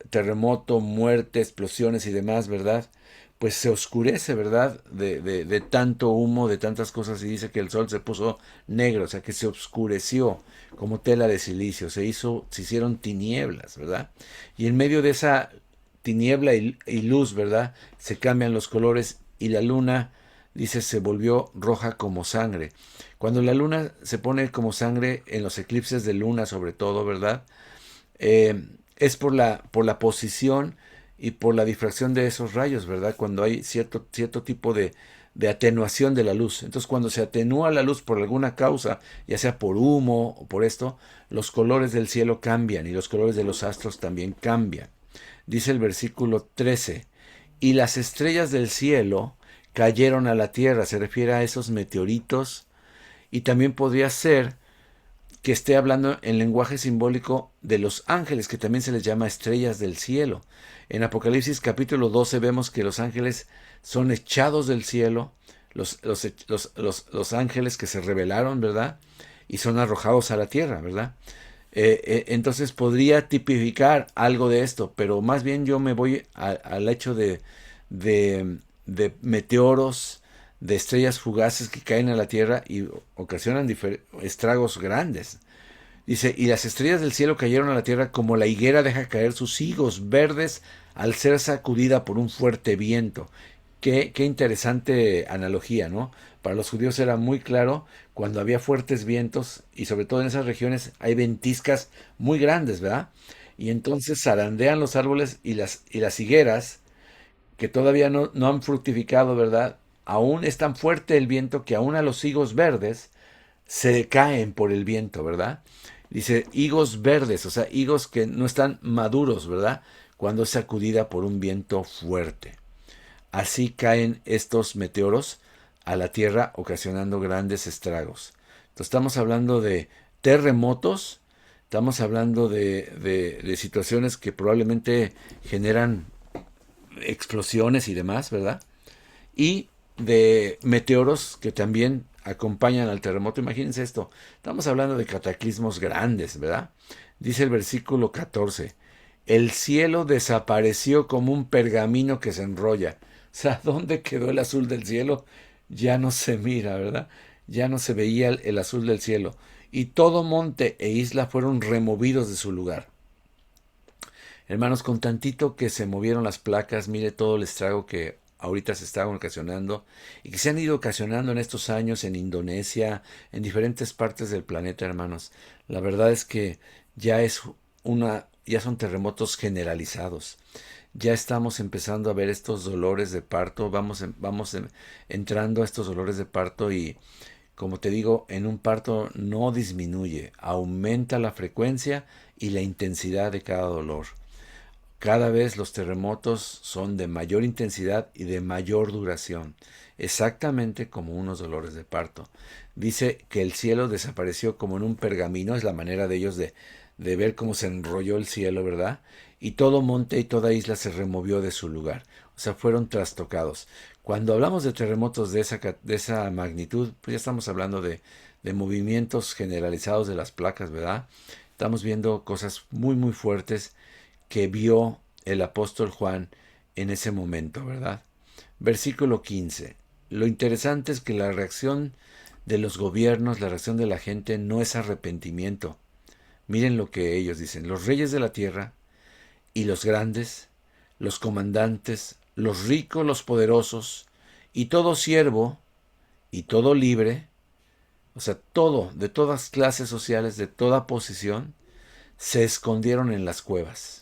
S1: terremoto, muerte, explosiones y demás, ¿verdad? Pues se oscurece, ¿verdad? De tanto humo, de tantas cosas, y dice que el sol se puso negro, o sea que se oscureció como tela de silicio, se hicieron tinieblas, ¿verdad? Y en medio de esa tiniebla y luz, ¿verdad? Se cambian los colores y la luna, dice, se volvió roja como sangre. Cuando la luna se pone como sangre en los eclipses de luna, sobre todo, ¿verdad? Es por la posición y por la difracción de esos rayos, ¿verdad? Cuando hay cierto tipo de atenuación de la luz. Entonces, cuando se atenúa la luz por alguna causa, ya sea por humo o por esto, los colores del cielo cambian y los colores de los astros también cambian. Dice el versículo 13, y las estrellas del cielo cayeron a la tierra. Se refiere a esos meteoritos, y también podría ser que esté hablando en lenguaje simbólico de los ángeles, que también se les llama estrellas del cielo. En Apocalipsis capítulo 12 vemos que los ángeles son echados del cielo, los ángeles que se rebelaron, ¿verdad? Y son arrojados a la tierra, ¿verdad? Entonces podría tipificar algo de esto, pero más bien yo me voy al hecho de meteoros, de estrellas fugaces que caen a la tierra y ocasionan estragos grandes. Dice, y las estrellas del cielo cayeron a la tierra como la higuera deja caer sus higos verdes al ser sacudida por un fuerte viento. Qué interesante analogía, ¿no? Para los judíos era muy claro cuando había fuertes vientos y sobre todo en esas regiones hay ventiscas muy grandes, ¿verdad? Y entonces zarandean los árboles y las higueras que todavía no han fructificado, ¿verdad? Aún es tan fuerte el viento que aún a los higos verdes se caen por el viento, ¿verdad? Dice higos verdes, o sea, higos que no están maduros, ¿verdad? Cuando es sacudida por un viento fuerte. Así caen estos meteoros a la Tierra ocasionando grandes estragos. Entonces estamos hablando de terremotos, estamos hablando de situaciones que probablemente generan explosiones y demás, ¿verdad? Y de meteoros que también acompañan al terremoto. Imagínense esto, estamos hablando de cataclismos grandes, ¿verdad? Dice el versículo 14, el cielo desapareció como un pergamino que se enrolla. O sea, ¿dónde quedó el azul del cielo? Ya no se mira, ¿verdad? Ya no se veía el azul del cielo. Y todo monte e isla fueron removidos de su lugar. Hermanos, con tantito que se movieron las placas, mire todo el estrago que ahorita se está ocasionando y que se han ido ocasionando en estos años en Indonesia, en diferentes partes del planeta, hermanos. La verdad es que ya son terremotos generalizados. ya estamos empezando a ver estos dolores de parto, entrando a estos dolores de parto y, como te digo, en un parto no disminuye, aumenta la frecuencia y la intensidad de cada dolor. Cada vez los terremotos son de mayor intensidad y de mayor duración, exactamente como unos dolores de parto. Dice que el cielo desapareció como en un pergamino, es la manera de ellos de ver cómo se enrolló el cielo, ¿verdad? Y todo monte y toda isla se removió de su lugar, o sea, fueron trastocados. Cuando hablamos de terremotos de esa magnitud, pues ya estamos hablando de movimientos generalizados de las placas, ¿verdad? Estamos viendo cosas muy, muy fuertes que vio el apóstol Juan en ese momento, ¿verdad? Versículo 15. Lo interesante es que la reacción de los gobiernos, la reacción de la gente no es arrepentimiento. Miren lo que ellos dicen. Los reyes de la tierra y los grandes, los comandantes, los ricos, los poderosos, y todo siervo y todo libre, o sea, todo, de todas clases sociales, de toda posición, se escondieron en las cuevas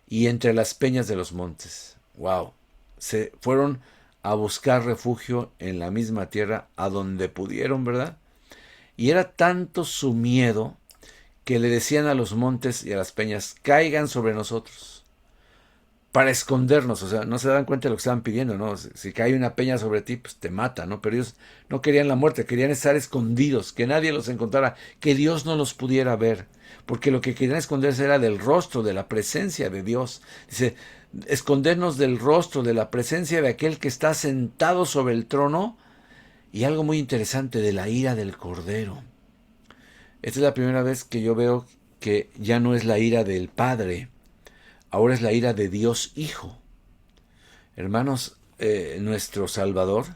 S1: y entre las peñas de los montes. ¡Wow! Se fueron a buscar refugio en la misma tierra a donde pudieron, ¿verdad? Y era tanto su miedo que le decían a los montes y a las peñas, caigan sobre nosotros, para escondernos. O sea, no se dan cuenta de lo que estaban pidiendo, ¿no? Si cae una peña sobre ti, pues te mata, ¿no? Pero ellos no querían la muerte, querían estar escondidos, que nadie los encontrara, que Dios no los pudiera ver, porque lo que querían esconderse era del rostro, de la presencia de Dios. Dice, escondernos del rostro, de la presencia de aquel que está sentado sobre el trono, y algo muy interesante, de la ira del Cordero. Esta es la primera vez que yo veo que ya no es la ira del Padre, ahora es la ira de Dios Hijo. Hermanos, nuestro Salvador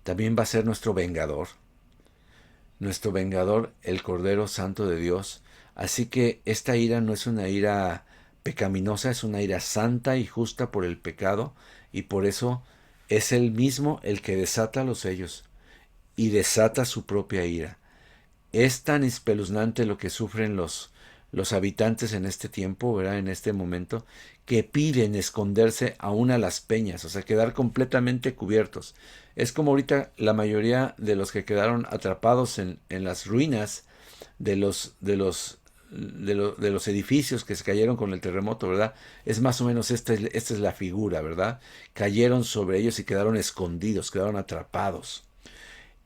S1: también va a ser nuestro vengador, el Cordero Santo de Dios. Así que esta ira no es una ira pecaminosa, es una ira santa y justa por el pecado, y por eso es él mismo el que desata los sellos y desata su propia ira. Es tan espeluznante lo que sufren los habitantes en este tiempo, ¿verdad? En este momento, que piden esconderse aún a las peñas, o sea, quedar completamente cubiertos. Es como ahorita la mayoría de los que quedaron atrapados en las ruinas de los edificios que se cayeron con el terremoto, ¿verdad? Es más o menos esta es la figura, ¿verdad? Cayeron sobre ellos y quedaron escondidos, quedaron atrapados.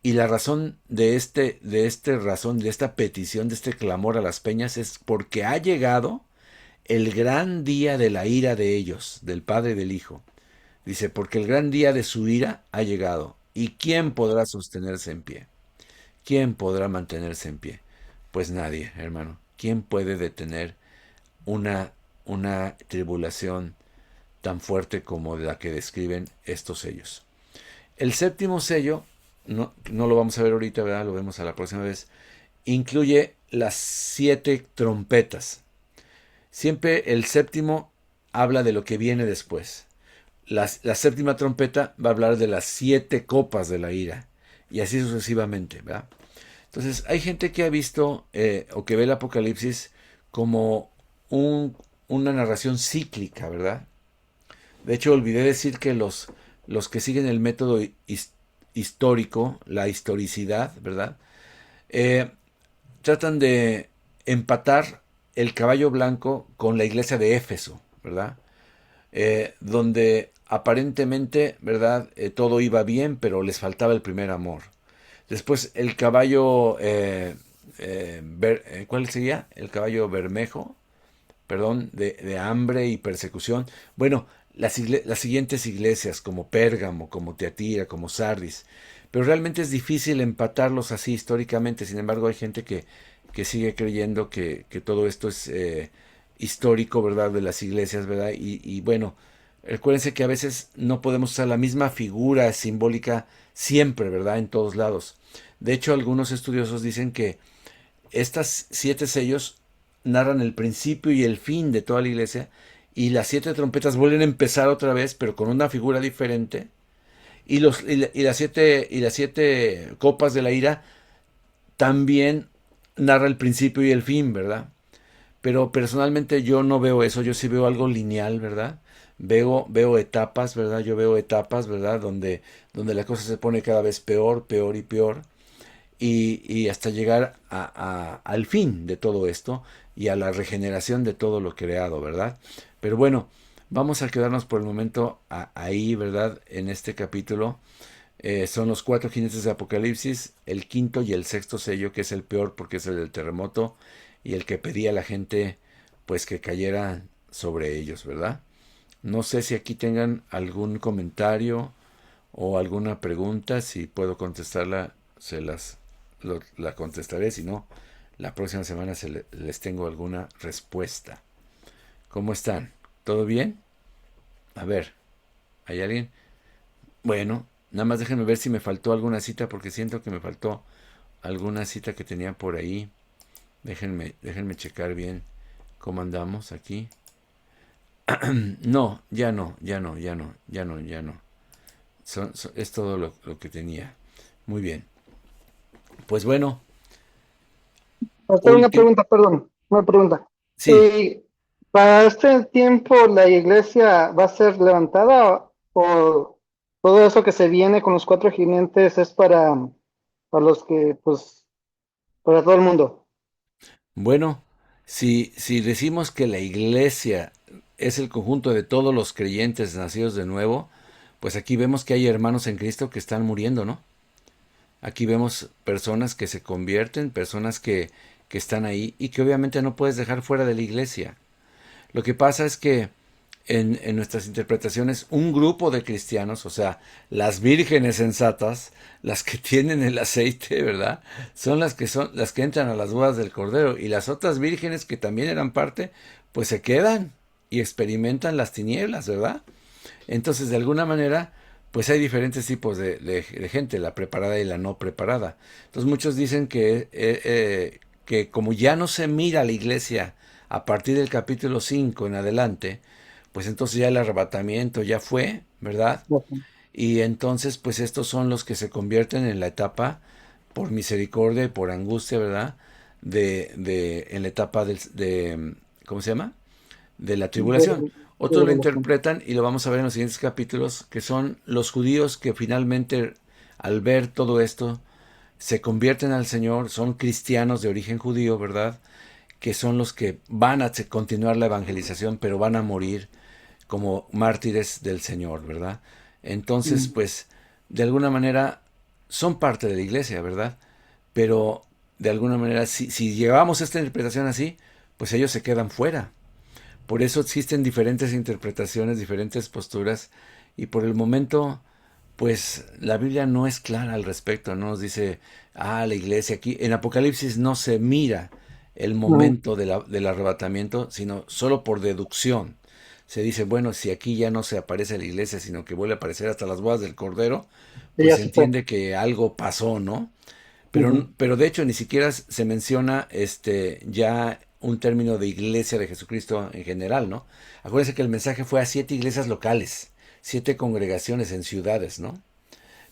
S1: Y la razón de esta petición, de este clamor a las peñas, es porque ha llegado el gran día de la ira de ellos, del Padre y del Hijo. Dice, porque el gran día de su ira ha llegado. ¿Y quién podrá sostenerse en pie? ¿Quién podrá mantenerse en pie? Pues nadie, hermano. ¿Quién puede detener una tribulación tan fuerte como la que describen estos sellos? El séptimo sello, no lo vamos a ver ahorita, ¿verdad? Lo vemos a la próxima vez. Incluye las 7 trompetas. Siempre el séptimo habla de lo que viene después. La séptima trompeta va a hablar de las 7 copas de la ira. Y así sucesivamente, ¿verdad? Entonces, hay gente que ha visto o que ve el Apocalipsis como una narración cíclica, ¿verdad? De hecho, olvidé decir que los que siguen el método histórico, la historicidad, ¿verdad? Eh, Tratan de empatar el caballo blanco con la iglesia de Éfeso, ¿verdad? Donde aparentemente, ¿verdad? Todo iba bien, pero les faltaba el primer amor. Después el caballo, ¿cuál sería? El caballo bermejo, perdón, de hambre y persecución. Bueno, las siguientes iglesias como Pérgamo, como Teatira, como Sardis. Pero realmente es difícil empatarlos así históricamente. Sin embargo, hay gente que sigue creyendo que todo esto es histórico, ¿verdad? De las iglesias, ¿verdad? Y bueno, recuérdense que a veces no podemos usar la misma figura simbólica siempre, ¿verdad? En todos lados. De hecho, algunos estudiosos dicen que estas 7 sellos narran el principio y el fin de toda la iglesia, y las 7 trompetas vuelven a empezar otra vez, pero con una figura diferente, y las siete copas de la ira también narra el principio y el fin, ¿verdad? Pero personalmente yo no veo eso, yo sí veo algo lineal, ¿verdad? veo etapas, ¿verdad? Yo veo etapas, ¿verdad? Donde la cosa se pone cada vez peor, peor y peor, y hasta llegar al fin de todo esto y a la regeneración de todo lo creado, ¿verdad? Pero bueno, vamos a quedarnos por el momento ahí, ¿verdad? En este capítulo. Son los cuatro jinetes de Apocalipsis, el quinto y el sexto sello, que es el peor porque es el del terremoto y el que pedía a la gente pues que cayera sobre ellos, ¿verdad? No sé si aquí tengan algún comentario o alguna pregunta, si puedo contestarla, la contestaré, si no, la próxima semana les tengo alguna respuesta. ¿Cómo están? ¿Todo bien? A ver, ¿hay alguien? Bueno, nada más déjenme ver si me faltó alguna cita porque siento que me faltó alguna cita que tenía por ahí. Déjenme checar bien cómo andamos aquí. No, ya no, ya no, ya no, ya no, ya no. Es todo lo que tenía. Muy bien. Pues bueno,
S2: Hacer una
S1: último.
S2: pregunta, perdón, una pregunta.
S1: Sí,
S2: ¿Y para este tiempo la iglesia va a ser levantada o todo eso que se viene con los cuatro jinetes es para los que, pues, para todo el mundo?
S1: bueno, si decimos que la iglesia es el conjunto de todos los creyentes nacidos de nuevo, pues aquí vemos que hay hermanos en Cristo que están muriendo, ¿no? Aquí vemos personas que se convierten, personas que están ahí y que obviamente no puedes dejar fuera de la iglesia. Lo que pasa es que en nuestras interpretaciones, un grupo de cristianos, o sea, las vírgenes sensatas, las que tienen el aceite, ¿verdad? Son las que entran a las bodas del Cordero. Y las otras vírgenes que también eran parte, pues se quedan y experimentan las tinieblas, ¿verdad? Entonces, de alguna manera, pues hay diferentes tipos de gente, la preparada y la no preparada. Entonces, muchos dicen que como ya no se mira a la iglesia a partir del capítulo 5 en adelante, pues entonces ya el arrebatamiento ya fue, ¿verdad?
S2: Ujú.
S1: Y entonces, pues estos son los que se convierten en la etapa, por misericordia y por angustia, ¿verdad? En la etapa ¿cómo se llama? De la tribulación.
S2: De
S1: Otros lo
S2: revelación.
S1: interpretan, y lo vamos a ver en los siguientes capítulos, que son los judíos que finalmente, al ver todo esto, se convierten al Señor, son cristianos de origen judío, ¿verdad? Que son los que van a continuar la evangelización, pero van a morir como mártires del Señor, ¿verdad? Entonces,
S2: Mm.
S1: pues, de alguna manera, son parte de la iglesia, ¿verdad? Pero, de alguna manera, si llevamos esta interpretación así, pues ellos se quedan fuera. Por eso existen diferentes interpretaciones, diferentes posturas, y por el momento, pues la Biblia no es clara al respecto, no nos dice, la iglesia aquí, en Apocalipsis no se mira el
S2: Ujú.
S1: momento del arrebatamiento, sino solo por deducción. Se dice, bueno, si aquí ya no se aparece la iglesia, sino que vuelve a aparecer hasta las bodas del Cordero,
S2: Y
S1: pues
S2: ya
S1: se
S2: se fue.
S1: entiende que algo pasó, ¿no?
S2: Ujú.
S1: Pero de hecho ni siquiera se menciona ya un término de iglesia de Jesucristo en general, ¿no? Acuérdense que el mensaje fue a 7 iglesias locales, 7 congregaciones en ciudades, ¿no?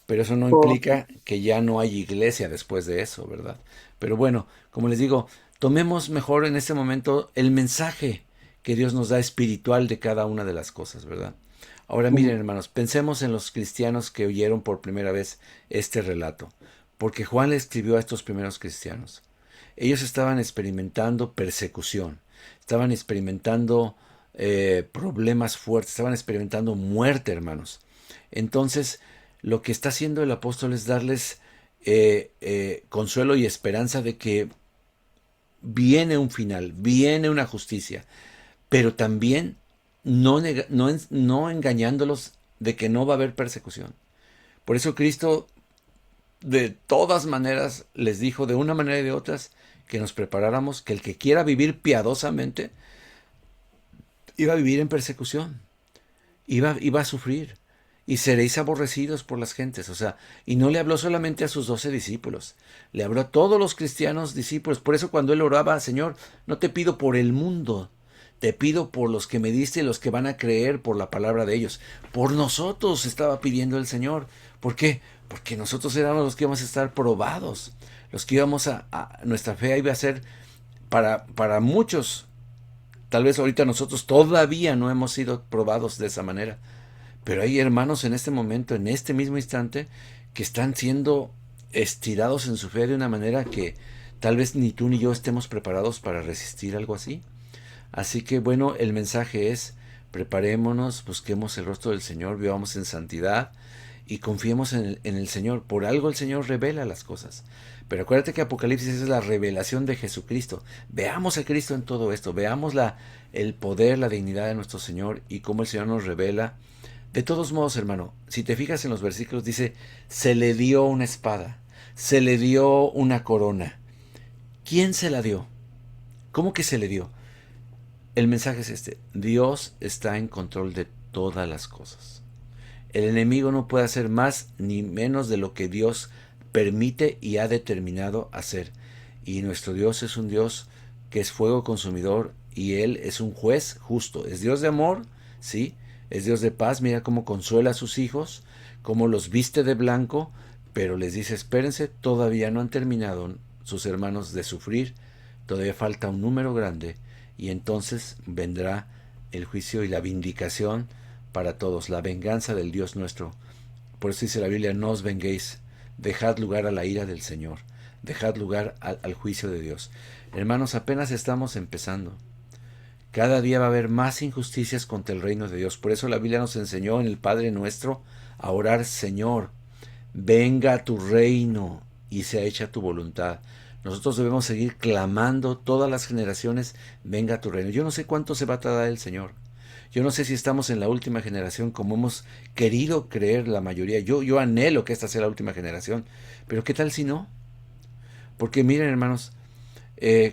S1: Pero eso no
S2: O-
S1: implica que ya no hay iglesia después de eso, ¿verdad? Pero bueno, como les digo, tomemos mejor en este momento el mensaje que Dios nos da espiritual de cada una de las cosas, ¿verdad? Ahora miren,
S2: ujú.
S1: hermanos, pensemos en los cristianos que oyeron por primera vez este relato, porque Juan le escribió a estos primeros cristianos. Ellos estaban experimentando persecución, estaban experimentando problemas fuertes, estaban experimentando muerte, hermanos. Entonces, lo que está haciendo el apóstol es darles consuelo y esperanza de que viene un final, viene una justicia, pero también no engañándolos de que no va a haber persecución. Por eso Cristo de todas maneras les dijo de una manera y de otras que nos preparáramos, que el que quiera vivir piadosamente iba a vivir en persecución, iba a sufrir. Y seréis aborrecidos por las gentes. O sea, y no le habló solamente a sus 12 discípulos, le habló a todos los cristianos discípulos. Por eso cuando él oraba, Señor, no te pido por el mundo, te pido por los que me diste y los que van a creer por la palabra de ellos. Por nosotros estaba pidiendo el Señor. ¿Por qué? Porque nosotros éramos los que íbamos a estar probados, los que íbamos nuestra fe iba a ser para muchos Tal vez ahorita nosotros todavía no hemos sido probados de esa manera, pero hay hermanos en este momento, en este mismo instante, que están siendo estirados en su fe de una manera que tal vez ni tú ni yo estemos preparados para resistir algo así. Así que bueno, el mensaje es: preparémonos, busquemos el rostro del Señor, vivamos en santidad y confiemos en el Señor. Por algo el Señor revela las cosas. Pero acuérdate que Apocalipsis es la revelación de Jesucristo. Veamos a Cristo en todo esto, veamos el poder, la dignidad de nuestro Señor y cómo el Señor nos revela. De todos modos, hermano, si te fijas en los versículos, dice: se le dio una espada, se le dio una corona. ¿Quién se la dio? ¿Cómo que se le dio? El mensaje es este: Dios está en control de todas las cosas. El enemigo no puede hacer más ni menos de lo que Dios permite y ha determinado hacer. Y nuestro Dios es un Dios que es fuego consumidor, y Él es un juez justo. Es Dios de amor, sí, es Dios de paz. Mira cómo consuela a sus hijos, cómo los viste de blanco, pero les dice: espérense, todavía no han terminado sus hermanos de sufrir, todavía falta un número grande, y entonces vendrá el juicio y la vindicación para todos, la venganza del Dios nuestro. Por eso dice la Biblia: no os venguéis, dejad lugar a la ira del Señor, dejad lugar al juicio de Dios. Hermanos, apenas estamos empezando. Cada día va a haber más injusticias contra el reino de Dios. Por eso la Biblia nos enseñó en el Padre Nuestro a orar: Señor, venga tu reino y sea hecha tu voluntad. Nosotros debemos seguir clamando todas las generaciones: venga tu reino. Yo no sé cuánto se va a tardar el Señor. Yo no sé si estamos en la última generación como hemos querido creer la mayoría. Yo anhelo que esta sea la última generación. Pero ¿qué tal si no? Porque miren, hermanos,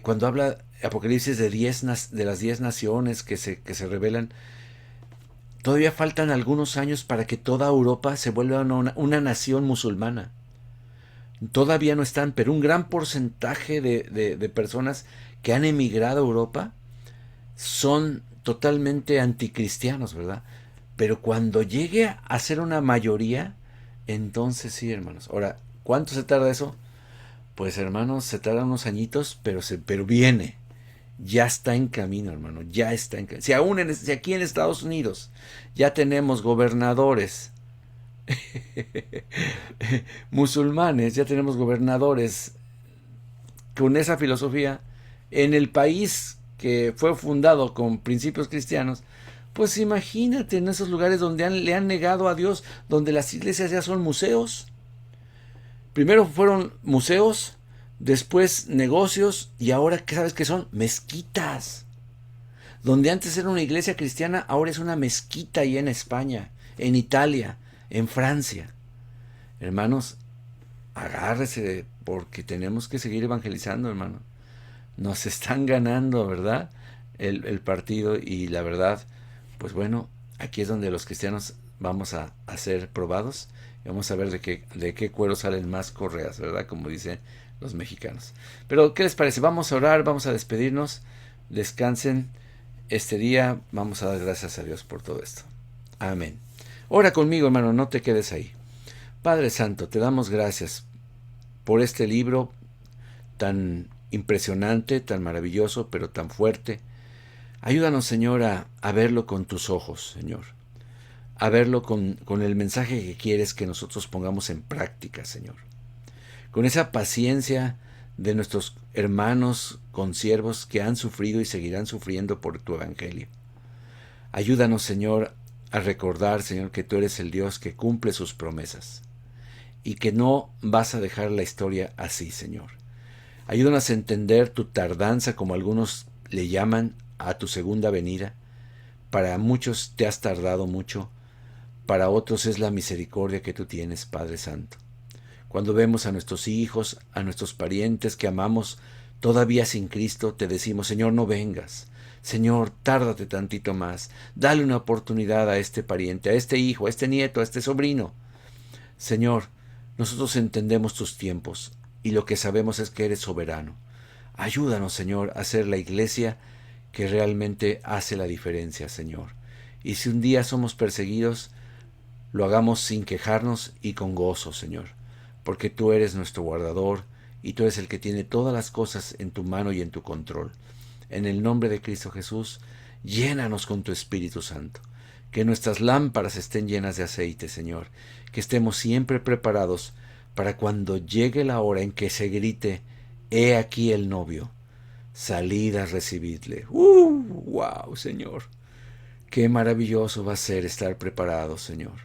S1: cuando habla Apocalipsis de las 10 naciones que se revelan, todavía faltan algunos años para que toda Europa se vuelva una nación musulmana. Todavía no están, pero un gran porcentaje de personas que han emigrado a Europa son totalmente anticristianos, ¿verdad? Pero cuando llegue a ser una mayoría, entonces sí, hermanos. Ahora, ¿cuánto se tarda eso? Pues, hermanos, se tarda unos añitos, pero viene. Ya está en camino, hermano. Ya está en camino. Si aquí en Estados Unidos ya tenemos gobernadores musulmanes, ya tenemos gobernadores con esa filosofía, en el país que fue fundado con principios cristianos, pues imagínate en esos lugares donde le han negado a Dios, donde las iglesias ya son museos. Primero fueron museos, después negocios, y ahora, ¿sabes qué son? Mezquitas. Donde antes era una iglesia cristiana, ahora es una mezquita ahí en España, en Italia, en Francia. Hermanos, agárrese, porque tenemos que seguir evangelizando, hermano. Nos están ganando, ¿verdad? El partido, y la verdad, pues bueno, aquí es donde los cristianos vamos a ser probados, y vamos a ver de qué cuero salen más correas, ¿verdad? Como dicen los mexicanos. Pero, ¿qué les parece? Vamos a orar, vamos a despedirnos. Descansen este día. Vamos a dar gracias a Dios por todo esto. Amén. Ora conmigo, hermano, no te quedes ahí. Padre Santo, te damos gracias por este libro tan impresionante, tan maravilloso, pero tan fuerte. Ayúdanos, Señor, a verlo con tus ojos, Señor. A verlo con el mensaje que quieres que nosotros pongamos en práctica, Señor. Con esa paciencia de nuestros hermanos consiervos que han sufrido y seguirán sufriendo por tu evangelio. Ayúdanos, Señor, a recordar, Señor, que tú eres el Dios que cumple sus promesas y que no vas a dejar la historia así, Señor. Ayúdanos a entender tu tardanza, como algunos le llaman, a tu segunda venida. Para muchos te has tardado mucho, para otros es la misericordia que tú tienes, Padre Santo. Cuando vemos a nuestros hijos, a nuestros parientes que amamos todavía sin Cristo, te decimos: Señor, no vengas. Señor, tárdate tantito más. Dale una oportunidad a este pariente, a este hijo, a este nieto, a este sobrino. Señor, nosotros entendemos tus tiempos y lo que sabemos es que eres soberano. Ayúdanos, Señor, a ser la iglesia que realmente hace la diferencia, Señor. Y si un día somos perseguidos, lo hagamos sin quejarnos y con gozo, Señor, porque tú eres nuestro guardador y tú eres el que tiene todas las cosas en tu mano y en tu control. En el nombre de Cristo Jesús, llénanos con tu Espíritu Santo. Que nuestras lámparas estén llenas de aceite, Señor. Que estemos siempre preparados para cuando llegue la hora en que se grite, he aquí el novio, salid a recibirle. ¡Wow, Señor! Qué maravilloso va a ser estar preparados, Señor,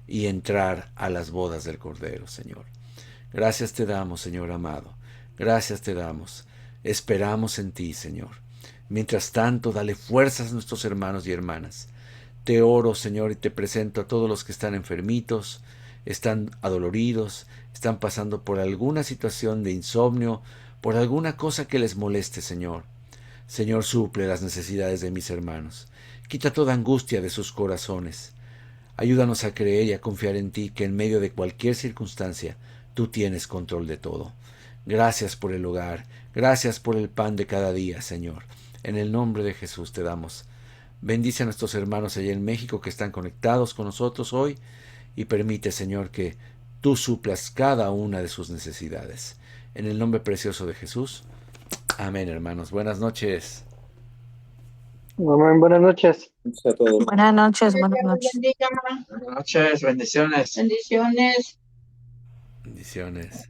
S1: y entrar a las bodas del Cordero, Señor. Gracias te damos, Señor amado. Gracias te damos. Esperamos en ti, Señor. Mientras tanto, dale fuerzas a nuestros hermanos y hermanas. Te oro, Señor, y te presento a todos los que están enfermitos, están adoloridos, están pasando por alguna situación de insomnio, por alguna cosa que les moleste, Señor. Señor, suple las necesidades de mis hermanos. Quita toda angustia de sus corazones. Ayúdanos a creer y a confiar en ti, que en medio de cualquier circunstancia tú tienes control de todo. Gracias por el hogar, gracias por el pan de cada día, Señor. En el nombre de Jesús te damos. Bendice a nuestros hermanos allá en México que están conectados con nosotros hoy y permite, Señor, que tú suplas cada una de sus necesidades. En el nombre precioso de Jesús. Amén, hermanos. Buenas noches.
S2: Amén, buenas noches.
S3: A todos.
S4: Buenas noches, buenas
S5: Dios
S4: noches.
S5: bendiga, ma.
S3: Buenas noches, bendiciones.
S5: Bendiciones.
S1: Bendiciones.